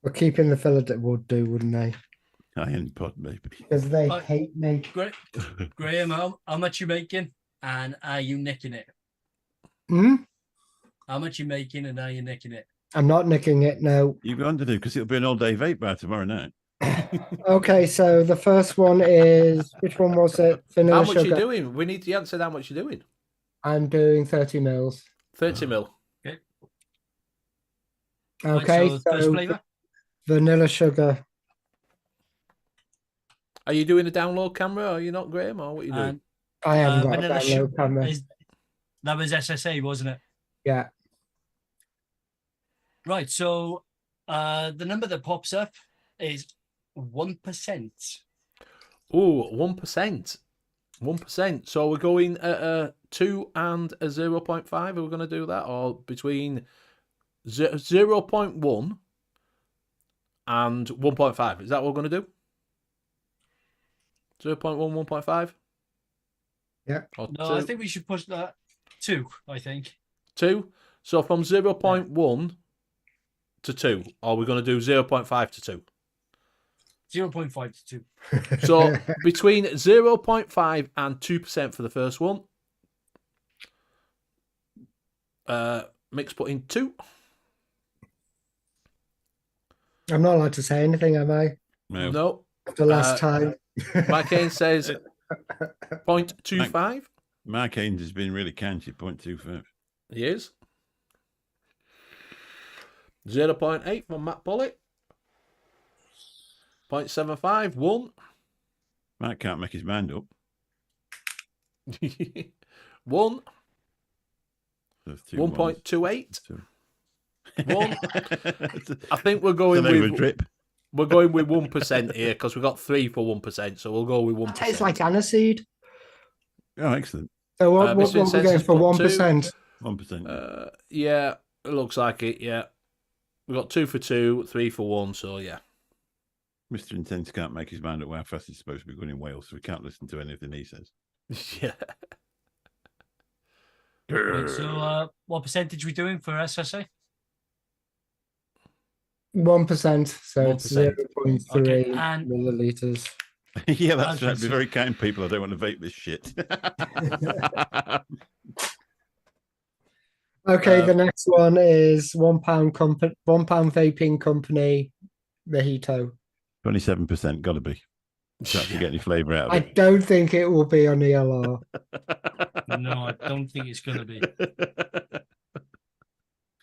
S5: We're keeping the Philadelphia would do, wouldn't they?
S3: Iron pod, maybe.
S5: Because they hate me.
S6: Graham, how much you making, and are you nicking it?
S5: Hmm?
S6: How much you making, and are you nicking it?
S5: I'm not nicking it, no.
S3: You're going to do because it'll be an all-day vape bar tomorrow night.
S5: Okay, so the first one is, which one was it? Vanilla
S4: How much
S5: sugar.
S4: you doing? We need to answer how much you're doing.
S5: I'm doing 30 mils.
S4: 30 mil.
S5: Okay,
S6: Right, so first
S5: so
S6: flavour?
S5: vanilla sugar.
S4: Are you doing a download camera? Or are you not, Graham? Or what are you doing?
S5: I haven't got a
S6: vanilla
S5: download camera.
S6: That was SSA, wasn't it?
S5: Yeah.
S6: Right, so the number that pops up is 1%.
S4: Oh, 1%. 1%. So we're going at a 2 and a 0.5. Are we going to do that? Or between 0.1 and 1.5? Is that what we're going to do? 0.1, 1.5?
S5: Yeah.
S4: Or
S6: No,
S4: 2?
S6: I think we should push that 2, I think.
S4: 2? So from 0.1 to 2, or we're going to do 0.5 to 2?
S6: 0.5 to 2.
S4: So between 0.5 and 2% for the first one. Mix put in 2.
S5: I'm not allowed to say anything, am I?
S4: No.
S5: The last time.
S4: Mike Haynes says 0.25.
S3: Mark Haynes has been really canty, 0.25.
S4: He is. 0.8 from Matt Pollitt. 0.75, 1.
S3: Mark can't make his mind up.
S4: 1.
S3: There's 2
S4: 1.28. 1.
S3: ones.
S4: I think we're going with
S3: drip.
S4: We're going with 1% here because we've got 3 for 1%, so we'll go with 1%.
S5: Tastes like aniseed.
S3: Oh, excellent.
S5: So what are we
S4: Mr.
S5: going
S4: Incens's
S5: for?
S4: put
S5: 1%.
S3: 1%.
S4: Yeah, it looks like it, yeah. We've got 2 for 2, 3 for 1, so yeah.
S3: Mr. Intense can't make his mind up how fast he's supposed to be going in Wales, so we can't listen to anything he says.
S4: Yeah.
S6: Right, so what percentage are we doing for SSA?
S5: 1%. So it's
S4: 1%.
S5: 0.3
S6: Okay, and-
S5: milliliters.
S3: Yeah, that's right. Be
S6: so-
S3: very kind, people. I don't want to vape this shit.
S5: Okay, the next one is £1 vaping company, Mojito.
S3: 27%, got to be. To actually get any flavour out
S5: I
S3: of it.
S5: don't think it will be on ELR.
S6: No, I don't think it's going to be.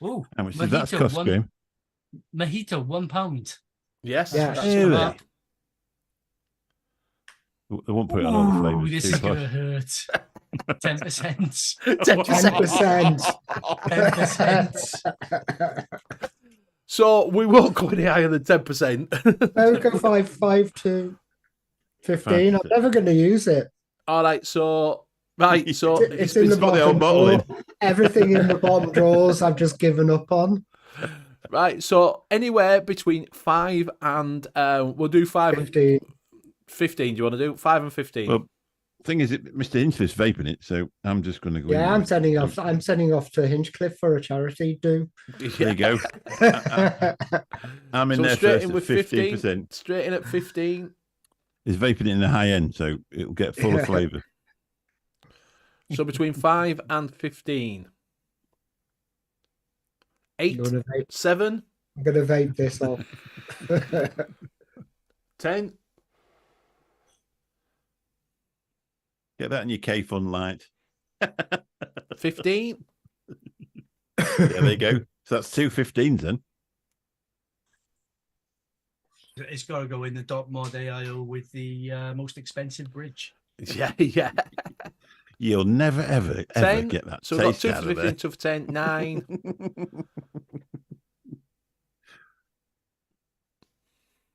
S6: Oh,
S3: How much does that cost, Graham?
S6: Mojito, £1.
S4: Yes.
S5: Yeah.
S4: That's
S3: Really?
S4: correct.
S3: They won't put it on all the
S6: Ooh,
S3: flavours.
S6: this
S3: Too
S6: is going
S3: posh.
S6: to hurt. 10%.
S5: 10%.
S6: 10%.
S4: So we won't go any higher than 10%.
S5: I would go 5 to 15. I'm never going to use it.
S4: All right, so
S5: It's in the
S3: got the old bottle in.
S5: drawer. Everything in the bottom drawers I've just given up on.
S4: right. So anywhere between 5 and we'll do 5
S5: 15.
S4: and 15. Do you want to do 5 and 15?
S3: Well, thing is, Mr. Hinchcliffe's vaping it, so I'm just going to go.
S5: Yeah,
S3: in
S5: I'm sending off. I'm sending off to Hinchcliffe for a charity do.
S3: There you go. I'm in
S4: So
S3: there
S4: straight
S3: first
S4: in
S3: at
S4: with
S3: 15%.
S4: Straight in at 15.
S3: He's vaping it in the high end, so it'll get full of flavour.
S4: So between 5 and 15. 8,
S5: I'm gonna
S4: 7,
S5: vape this off.
S4: 10.
S3: Get that in your K-Fun light.
S4: 15.
S3: Yeah, there you go. So that's 2 15s then.
S6: It's got to go in the Doc Mod AIO with the most expensive bridge.
S4: Yeah, yeah.
S3: You'll never, ever
S4: 10.
S3: get that
S4: So we've got
S3: taste
S4: 2
S3: out
S4: for
S3: of
S4: 15,
S3: there.
S4: 2 for 10, 9.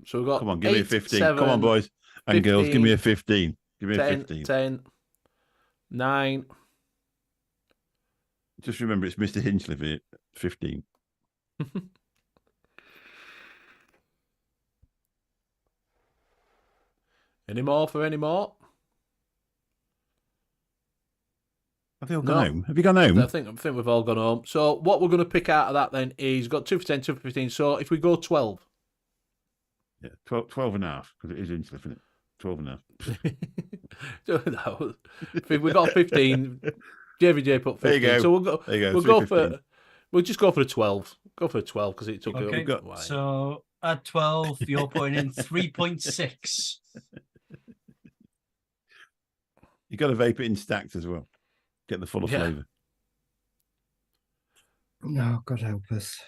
S4: So we've got
S3: Come on, give me a
S4: 8,
S3: 15.
S4: 7,
S3: Come on, boys. And girls, give me a
S4: 15,
S3: 15. Give me a
S4: 10,
S3: 15.
S4: 10, 9.
S3: Just remember, it's Mr. Hinchliffe here. 15.
S4: Any more for any more?
S3: Have they all
S4: No.
S3: gone home? Have you gone home?
S4: I think we've all gone home. So what we're going to pick out of that then is got 2 for 10, 2 for 15. So if we go 12.
S3: Yeah, 12 and a half, because it is Hinchliffe, isn't it? 12 and a half.
S4: No, we got 15. JVJ put 15.
S3: There you go.
S4: So we'll go.
S3: There you go.
S4: We'll go
S3: 315.
S4: for. We'll just go for a 12. Go for a 12 because it took
S6: Okay,
S4: a while.
S6: so at 12, you're putting in 3.6.
S3: You got to vape it in stacks as well. Get the fuller
S4: Yeah.
S3: flavour.
S5: No, God help us.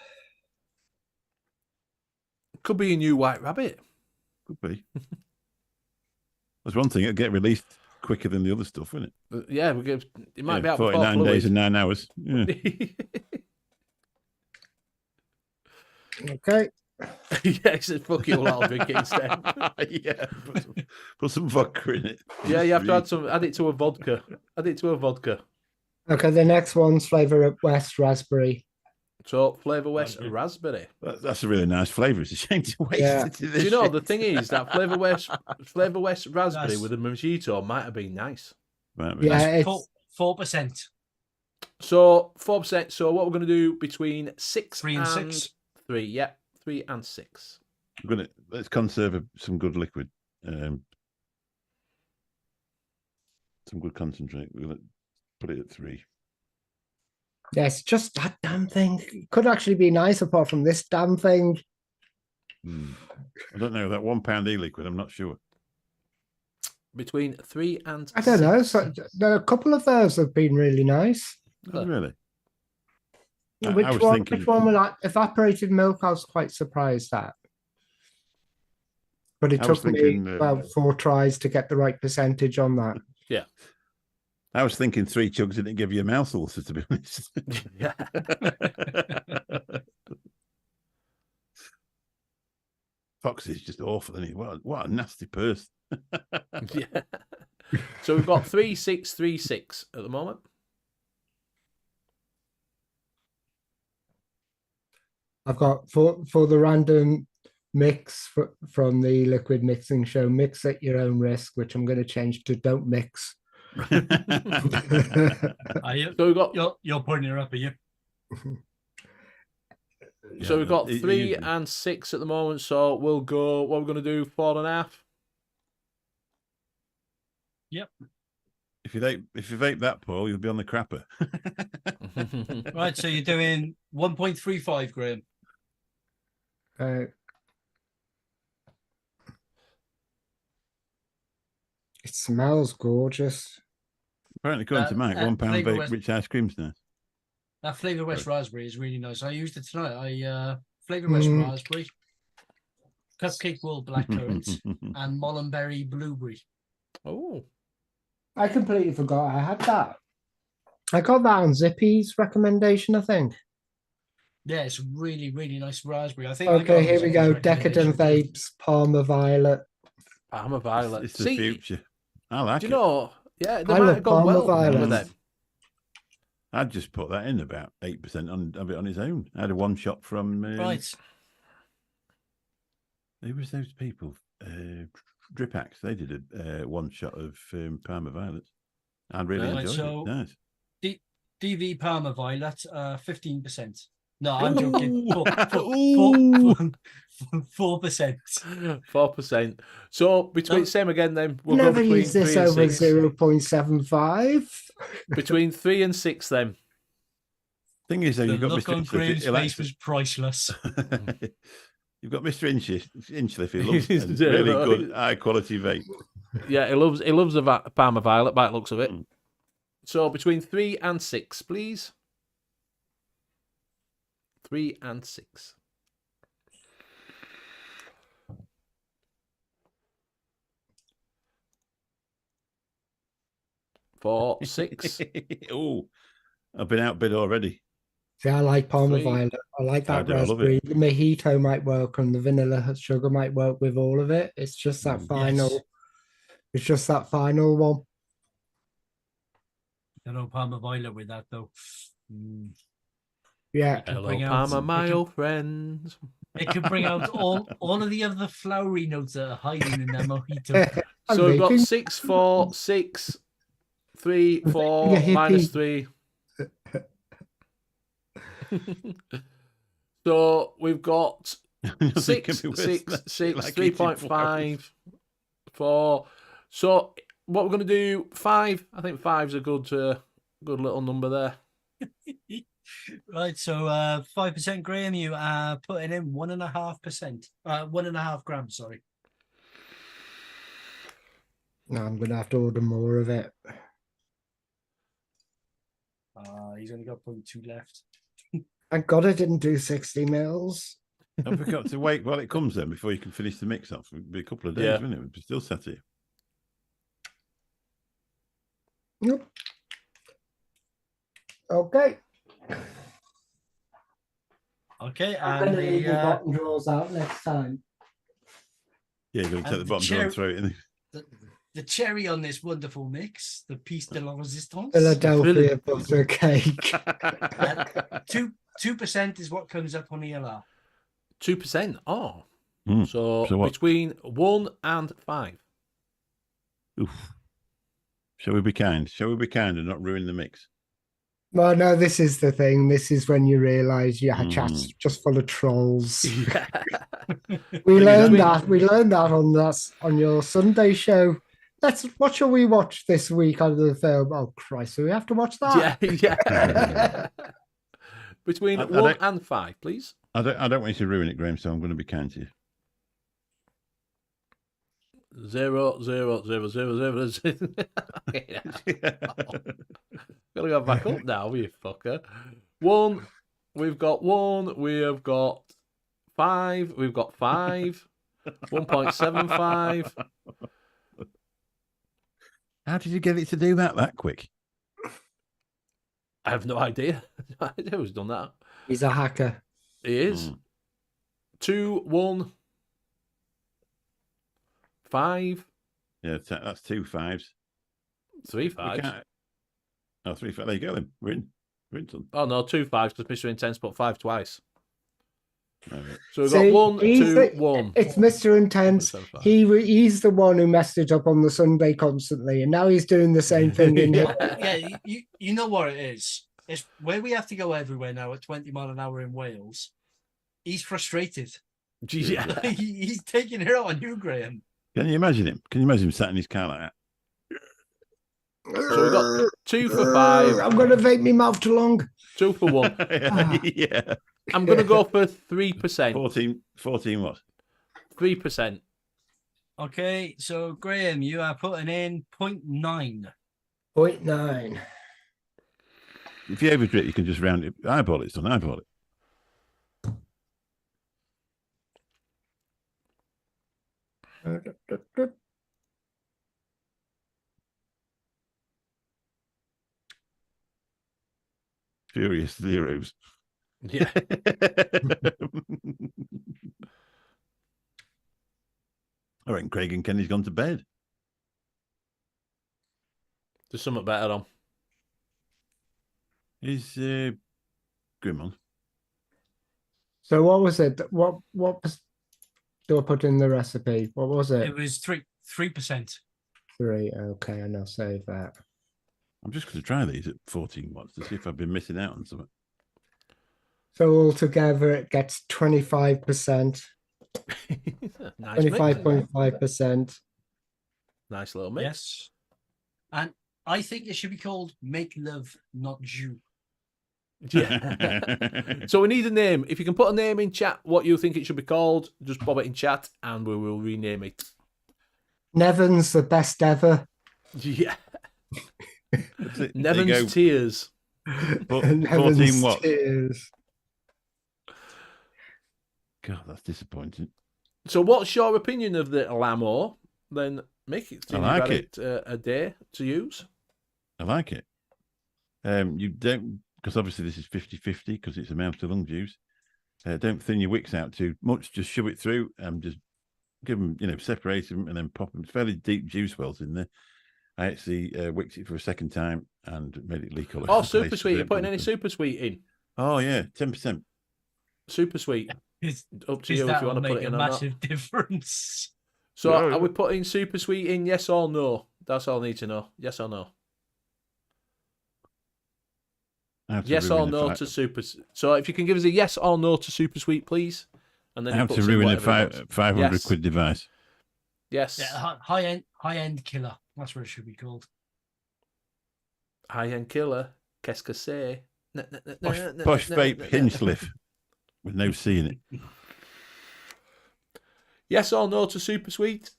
S4: Could be a new White Rabbit.
S3: Could be. There's one thing, it'll get released quicker than the other stuff, wouldn't it?
S4: Yeah, it might be out before
S3: 49 days and 9 hours. Yeah.
S5: Okay.
S4: Yes, fuck you, I'll drink it instead.
S3: Yeah. Put some vodka in it.
S4: Yeah, you have to add it to a vodka. Add it to a vodka.
S5: Okay, the next one's Flavour West Raspberry.
S4: So Flavour West Raspberry.
S3: That's a really nice flavour. It's a shame to waste
S5: Yeah.
S3: it.
S4: Do you know the thing is that Flavour West Raspberry with a mojito might have been nice.
S5: Yeah, it's
S6: 4%.
S4: So 4%. So what we're going to do between 6
S6: 3 and 6.
S4: 3. Yeah, 3 and 6.
S3: Let's conserve some good liquid. Some good concentrate. We're gonna put it at 3.
S5: yes, just that damn thing. It could actually be nice apart from this damn thing.
S3: I don't know that £1 e-liquid. I'm not sure.
S4: Between 3 and
S5: I don't
S4: 6.
S5: know. So a couple of those have been really nice.
S3: Oh, really? I
S5: Which
S3: was
S5: one?
S3: thinking-
S5: Which one was like evaporated milk? I was quite surprised at. But it
S3: I was
S5: took me
S3: thinking,
S5: about 4 tries to get the right percentage on that.
S4: Yeah.
S3: I was thinking 3 chugs didn't give you a mouth ulcer, to be honest.
S4: Yeah.
S3: Foxy's just awful, isn't he? What a nasty person.
S4: Yeah. So we've got 3, 6, 3, 6 at the moment.
S5: I've got for the random mix from the Liquid Mixing Show, mix at your own risk, which I'm going to change to don't mix.
S6: Are you?
S4: So we've got
S6: You're putting it up, are you?
S4: So we've got
S3: Yeah,
S4: 3
S3: you-
S4: and 6 at the moment. So we'll go. What we're going to do? 4.5.
S6: Yep.
S3: If you vape that, Paul, you'll be on the crapper.
S6: Right, so you're doing 1.35 gram.
S5: It smells gorgeous.
S3: Apparently, according to Mike, £1
S6: Flavour
S3: vape
S6: West-
S3: rich ice cream's nice.
S6: That Flavour West raspberry is really nice. I used it tonight. Flavour West raspberry, Cupcake World blackcurrant, and Mullenberry blueberry.
S4: Oh.
S5: I completely forgot I had that. I got that on Zippy's recommendation, I think.
S6: Yeah, it's really, really nice raspberry. I think.
S5: Okay, here we go. Decadent
S6: Vape.
S5: Vapes, Palmer Violet.
S4: Palmer Violet.
S3: It's the
S4: See,
S3: future. I like
S4: do
S3: it.
S4: you know? Yeah, they
S5: I
S4: might
S5: love
S4: have gone
S5: Palmer
S4: well
S5: Violet.
S4: with them.
S3: I'd just put that in about 8% of it on its own. I had a one shot from
S6: Right.
S3: Who was those people? Drip Axe. They did a one shot of Parma Violets. I really
S6: Right,
S3: enjoyed
S6: so-
S3: it. Nice.
S6: DV Parma Violet, 15%. No, I'm joking.
S3: Ooh.
S6: 4%.
S4: 4%. So between
S6: No.
S4: same again then. We'll
S5: Never
S4: go between
S5: use this
S4: 3 and
S5: over
S4: 6.
S5: 0.75.
S4: Between 3 and 6 then.
S3: Thing is, though,
S6: The
S3: you've got
S6: look on
S3: Mr.
S6: Graham's
S3: Hinchliffe.
S6: face was priceless.
S3: You've got Mr. Hinchliffe. He loves
S4: He's
S3: a really
S4: zero.
S3: good, high quality vape.
S4: Yeah, he loves the Palmer Violet by the looks of it.
S3: Mm.
S4: So between 3 and 6, please. 3 and 6. For 6.
S3: Oh, I've been outbid already.
S5: See, I like Palmer
S4: 3.
S5: Violet. I like
S3: I
S5: that
S3: do, I love
S5: raspberry. The mojito might work and the vanilla sugar might work with all of it. It's just that final. It's just that final one.
S6: I know Palmer Violet with that though.
S5: Yeah.
S6: Could
S4: Hello,
S6: bring out-
S4: Palmer,
S6: it
S4: my
S6: could-
S4: old friends.
S6: It could bring out all of the other flowery notes that are hiding in their mojito.
S4: So we've got
S5: vaping.
S4: 6, 4, 6, 3,
S5: I'm
S4: 4,
S5: vaping a
S4: minus
S5: hippie.
S4: 3. So we've got
S3: Nothing
S4: 6,
S3: can be worse
S4: 6,
S3: than that
S4: 6,
S3: shit, like eating
S4: 3.5, 4. So what we're going to do, 5. I think 5's a good little number there.
S6: Right, so 5% Graham, you are putting in 1.5%. 1.5 grams, sorry.
S5: No, I'm gonna have to order more of it.
S6: He's only got 0.2 left.
S5: Thank God I didn't do 60 mils.
S3: Have we got to wait while it comes then before you can finish the mix off? It'll be a couple of days,
S4: Yeah.
S3: wouldn't it? We'd be still sat here.
S5: Yep. Okay.
S6: Okay,
S5: I'm
S6: and
S5: gonna leave the
S6: the,
S5: bottom drawers out next time.
S3: Yeah, you're going to take
S6: And
S3: the
S6: the
S3: bottom drawer
S6: chair-
S3: and throw it in.
S6: the cherry on this wonderful mix, the piece de la resistance.
S5: Philadelphia butter cake.
S6: 2% is what comes up on ELR.
S4: 2%. Oh.
S3: Mm.
S4: So
S3: So what?
S4: between 1 and 5.
S3: Oof. Shall we be kind? Shall we be kind and not ruin the mix?
S5: Well, no, this is the thing. This is when you realise your chat's
S3: Mm.
S5: just full of trolls.
S4: Yeah.
S5: We
S3: Thing is,
S5: learned
S3: I
S5: that. We learned that on your Sunday show. What shall we watch this week on the film? Oh Christ! So we have to watch that.
S4: Yeah. Between
S3: I
S4: 1
S3: don't-
S4: and 5, please.
S3: I don't want you to ruin it, Graham, so I'm going to be kind to you.
S4: 0, 0, 0, 0, 0, 0. Gotta go back up now, you fucker. 1. We've got 1. We have got 5. We've got 5. 1.75.
S3: How did you get it to do that quick?
S4: I have no idea. No idea who's done that.
S5: He's a hacker.
S4: He is. 2, 1, 5,
S3: Yeah, that's 2 5s.
S4: 3
S3: We
S4: 5s.
S3: can't- Oh, 3 5. There you go then. We're in. We're in. Son.
S4: Oh no, 2 5s because Mr. Intense put 5 twice.
S3: All right.
S4: So we've
S5: See,
S4: got 1,
S5: he's
S4: 2,
S5: the-
S4: 1.
S5: It's Mr. Intense.
S4: 1.75.
S5: He's the one who messed it up on the Sunday constantly, and now he's doing the same thing in here.
S6: Yeah, you know what it is. It's where we have to go everywhere now at 20 mile an hour in Wales. He's frustrated.
S4: Yeah.
S6: He's taking it out on you, Graham.
S3: Can you imagine him? Can you imagine him sat in his car like that?
S4: So we've got 2 for 5,
S5: I'm going to vape me mouth too long.
S4: 2 for 1.
S3: Yeah.
S4: I'm going to go for 3%.
S3: 14 what?
S4: 3%.
S6: Okay, so Graham, you are putting in 0.9.
S5: 0.9.
S3: If you overdrip, you can just round it. Eyeball it, son. Eyeball it. Furious zeros.
S4: Yeah.
S3: I reckon Craig and Kenny's gone to bed.
S4: There's something better on.
S3: Is Grim on?
S5: So what was it? What was do I put in the recipe? What was
S6: It
S5: it?
S6: was 3%.
S5: 3. Okay, and I'll save that.
S3: I'm just going to try these at 14 watts to see if I've been missing out on something.
S5: So altogether, it gets 25%,
S4: Nice mix.
S5: 25.5%.
S4: Nice little mix.
S6: Yes. And I think it should be called Make Love, Not Jew.
S4: Yeah. So we need a name. If you can put a name in chat, what you think it should be called, just pop it in chat and we will rename it.
S5: Nevin's the best ever.
S4: Yeah.
S3: That's it. There you go.
S4: Nevin's Tears.
S3: 14
S5: Nevin's
S3: watts.
S5: tears.
S3: God, that's disappointing.
S4: So what's your opinion of the Lamo? Then Mick, it's
S3: I like
S4: it a day to use.
S3: I like it. You don't, because obviously this is 50-50 because it's a mouth to lung juice. Don't thin your wicks out too much. Just shove it through and just give them, separate them and then pop them. It's fairly deep juice wells in there. I actually wicked it for a second time and made it leak all over
S4: Oh,
S3: the
S4: super
S3: place.
S4: sweet. You're putting any super sweet in?
S3: Oh, yeah, 10%.
S4: Super sweet. Up to you if you want to put it in or not.
S6: Massive difference.
S4: So are we putting super sweet in, yes or no? That's all I need to know. Yes or no? Yes or no to super. So if you can give us a yes or no to super sweet, please. And then
S3: I have to ruin a 500 quid device.
S4: Yes.
S6: Yeah, high end killer. That's what it should be called.
S4: High end killer. Qu'est-ce que c'est?
S3: Posh vape hinge lift with no C in it.
S4: Yes or no to super sweet?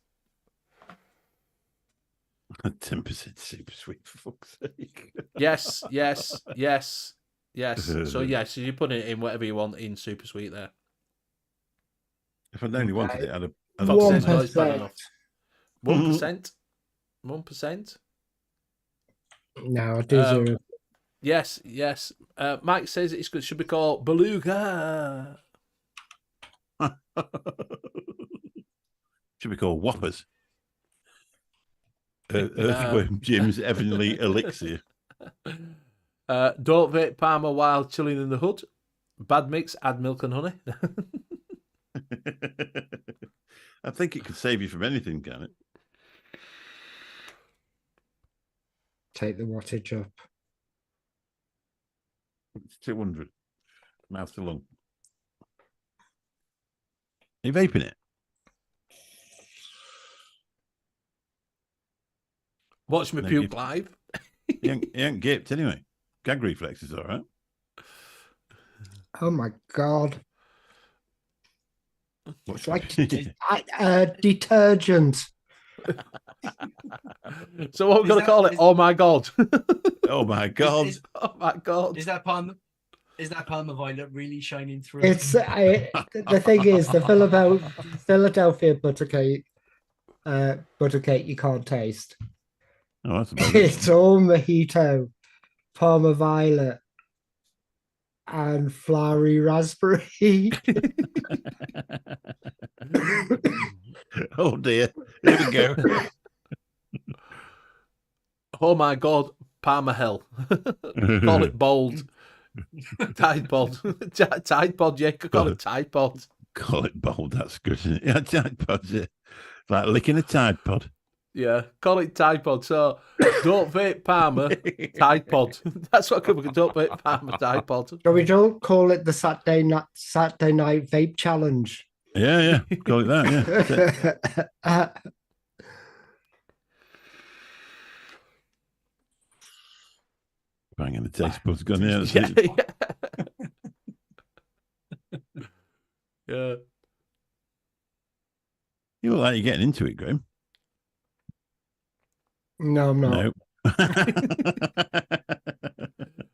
S3: 10% super sweet, for fuck's sake.
S4: Yes. So yes, you're putting it in whatever you want in super sweet there.
S3: If I'd only wanted it, I'd have.
S5: 1%.
S4: 1%. 1%.
S5: No, I do 0.
S4: Yes. Mike says it should be called Beluga.
S3: Should be called Whoppers. Earthworm Jim's Heavenly Elixir.
S7: Don't vape Parma while chilling in the hood. Bad mix, add milk and honey.
S3: I think it could save you from anything, can it?
S5: Take the wattage up.
S3: It's 200. Mouth to lung. Are you vaping it?
S4: Watch me puke live.
S3: He ain't gaped anyway. Gag reflex is all right.
S5: Oh my God.
S3: What's
S5: It's like detergent.
S4: So what we're going to call it? Oh my God.
S3: Oh my God.
S4: Oh my God.
S6: Is that Parma Violet really shining through?
S5: It's the thing is the Philadelphia buttercake you can't taste.
S3: Oh, that's about it.
S5: It's all mojito, Parma Violet, and flowery raspberry.
S3: Oh dear. Here we go.
S4: Oh my God. Parma hell. Call it bold. Tide Pod. Tide Pod, yeah. You could call it Tide Pod.
S3: Call it bold. That's good, isn't it? Yeah, Tide Pods. Yeah. Like licking a Tide Pod.
S4: Yeah, call it Tide Pod. So don't vape Parma, Tide Pod. That's what we can don't vape Parma, Tide Pod.
S5: So we don't call it the Saturday night vape challenge.
S3: Yeah. Call it that, yeah. Banging the taste buds gone there.
S4: Yeah.
S3: You look like you're getting into it, Graham.
S5: No, I'm not.
S3: No.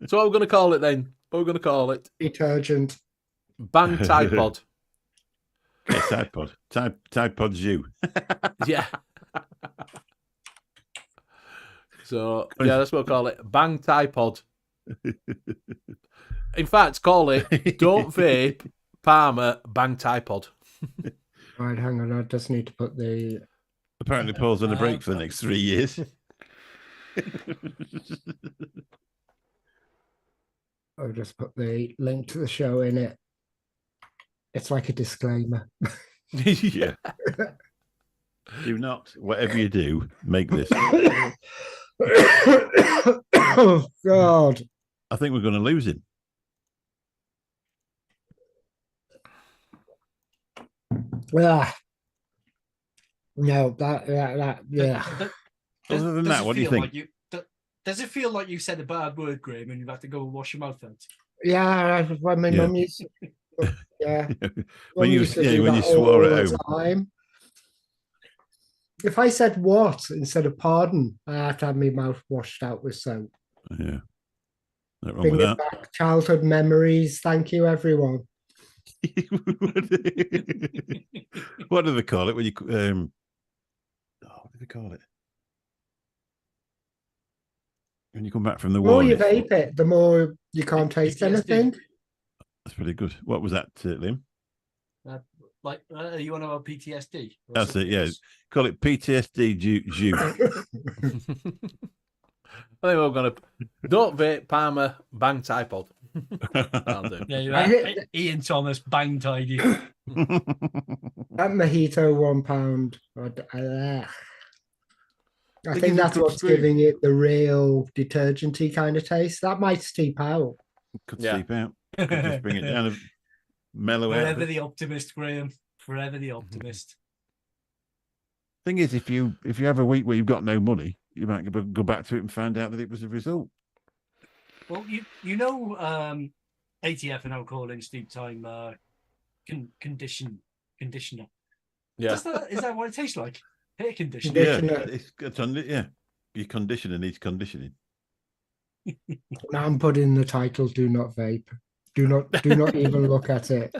S4: So what we're going to call it then? What we're going to call it?
S5: Detergent.
S4: Bang Tide Pod.
S3: Yeah, Tide Pod. Tide Pod's you.
S4: Yeah. So, yeah, that's what we'll call it. Bang Tide Pod. In fact, call it Don't Vape Parma Bang Tide Pod.
S5: Right, hang on. I just need to put the...
S3: Apparently Paul's on a break for the next 3 years.
S5: I'll just put the link to the show in it. It's like a disclaimer.
S3: Yeah. Do not, whatever you do, make this.
S5: Oh, God.
S3: I think we're going to lose him.
S5: Yeah. No, yeah.
S3: Other than that, what do you think?
S6: Does it feel like you said a bad word, Graham, and you have to go and wash your mouth out?
S5: Yeah, when my mum used to, yeah.
S3: when you swore at home.
S5: If I said what instead of pardon, I had to have my mouth washed out with soap.
S3: Yeah. Nothing wrong
S5: Bring
S3: with
S5: it
S3: that.
S5: back, childhood memories. Thank you, everyone.
S3: What do they call it when you what do they call it? When you come back from the
S5: The
S3: war?
S5: more you vape it, the more you can't taste anything.
S3: That's pretty good. What was that, Liam?
S6: Like, you want to have PTSD? Or
S3: That's it,
S6: something
S3: yeah.
S6: else?
S3: Call it PTSD juice.
S4: I think we're going to don't vape, Palmer, bang tripod. That'll do.
S6: Yeah, you're
S5: I
S6: right.
S5: hit-
S6: Ian Thomas, bang tidy.
S5: That mojito £1. I
S3: Think
S5: think
S3: it's a
S5: that's
S3: good
S5: what's
S3: spoon.
S5: giving it the real detergenty kind of taste. That might steep out.
S3: Could
S4: Yeah.
S3: sleep out. Could just bring it down and mellow out. a
S6: Forever
S3: bit.
S6: the optimist, Graham. Forever the optimist.
S3: Thing is, if you have a week where you've got no money, you might go back to it and find out that it was a result.
S6: Well, you know, ATF and alcohol in steep time conditioner.
S4: Yeah.
S6: Is that what it tastes like? Hair conditioner.
S5: Conditioner.
S3: It's on it. Yeah, your conditioner needs conditioning.
S5: Now I'm putting in the title, do not vape. Do not even look at it.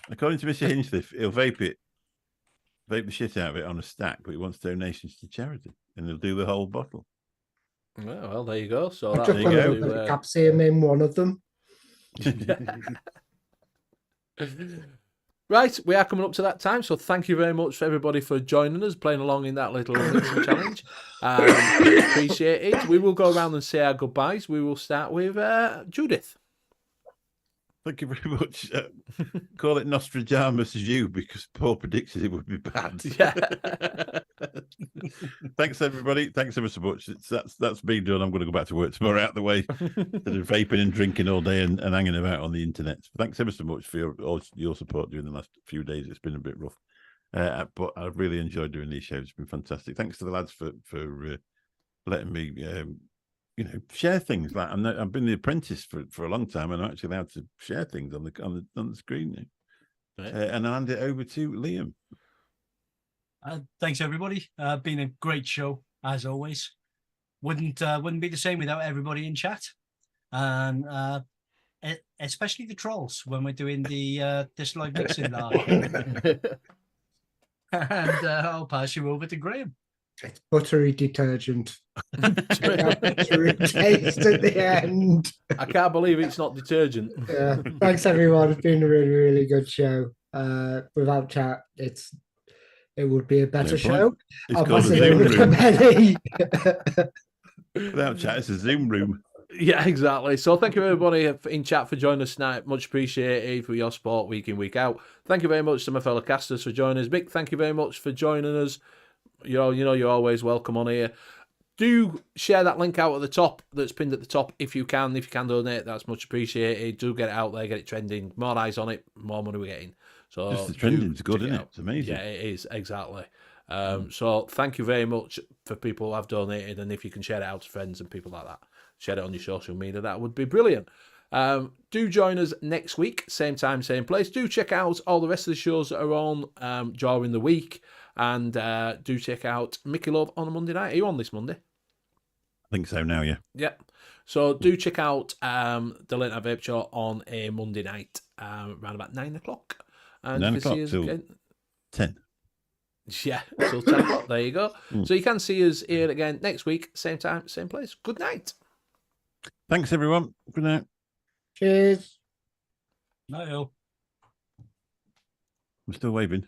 S3: According to Mr. Hinchcliffe, he'll vape the shit out of it on a stack, but he wants donations to charity, and he'll do the whole bottle.
S4: Yeah, well, there you go. So
S5: I
S4: that's
S5: took
S3: there
S5: a
S3: you
S5: little
S3: go.
S5: bit of capsium in one of them.
S4: Right, we are coming up to that time, so thank you very much for everybody for joining us, playing along in that little mixing challenge. Appreciate it. We will go around and say our goodbyes. We will start with Judith.
S3: Thank you very much. Call it Nostradamus you, because Paul predicted it would be bad.
S4: Yeah.
S3: Thanks everybody. Thanks ever so much. That's been done. I'm going to go back to work tomorrow out the way. Instead of vaping and drinking all day and hanging about on the internet. Thanks ever so much for your support during the last few days. It's been a bit rough, but I've really enjoyed doing these shows. It's been fantastic. Thanks to the lads for letting me share things. Like I've been the apprentice for a long time, and I'm actually allowed to share things on the screen now.
S4: Right.
S3: And I'll hand it over to Liam.
S6: Thanks everybody. Been a great show as always. Wouldn't be the same without everybody in chat, and especially the trolls when we're doing the this live mixing live. And I'll pass you over to Graham.
S5: It's buttery detergent. Buttery taste at the end.
S4: I can't believe it's not detergent.
S5: Yeah. Thanks everyone. It's been a really, really good show. Without chat, it would be a better
S3: No
S5: show.
S3: point. It's
S5: I'll
S3: called
S5: pass
S3: a
S5: it
S3: Zoom
S5: over to
S3: room.
S5: Benny.
S3: Without chat, it's a Zoom room.
S4: Yeah, exactly. So thank you everybody in chat for joining us tonight. Much appreciated for your support week in, week out. Thank you very much to my fellow casters for joining us. Mick, thank you very much for joining us. You know you're always welcome on here. Do share that link out at the top that's pinned at the top if you can. If you can donate, that's much appreciated. Do get it out there, get it trending. More eyes on it, more money we're getting. So
S3: Just the trending's good, isn't it?
S4: out.
S3: It's amazing.
S4: Yeah, it is, exactly. So thank you very much for people who have donated, and if you can share it out to friends and people like that, share it on your social media, that would be brilliant. Do join us next week, same time, same place. Do check out all the rest of the shows that are on during the week, and do check out Mickey Love on a Monday night. Are you on this Monday?
S3: I think so now, yeah.
S4: Yeah. So do check out the Late Night Vape Show on a Monday night around about 9 o'clock. And
S3: 9
S4: you can
S3: o'clock
S4: see us
S3: till
S4: again.
S3: 10.
S4: Yeah, till 10 o'clock. There you go. So you can see us here again next week, same time, same place. Good night.
S3: Thanks, everyone. Good night.
S5: Cheers.
S6: No.
S3: I'm still waving.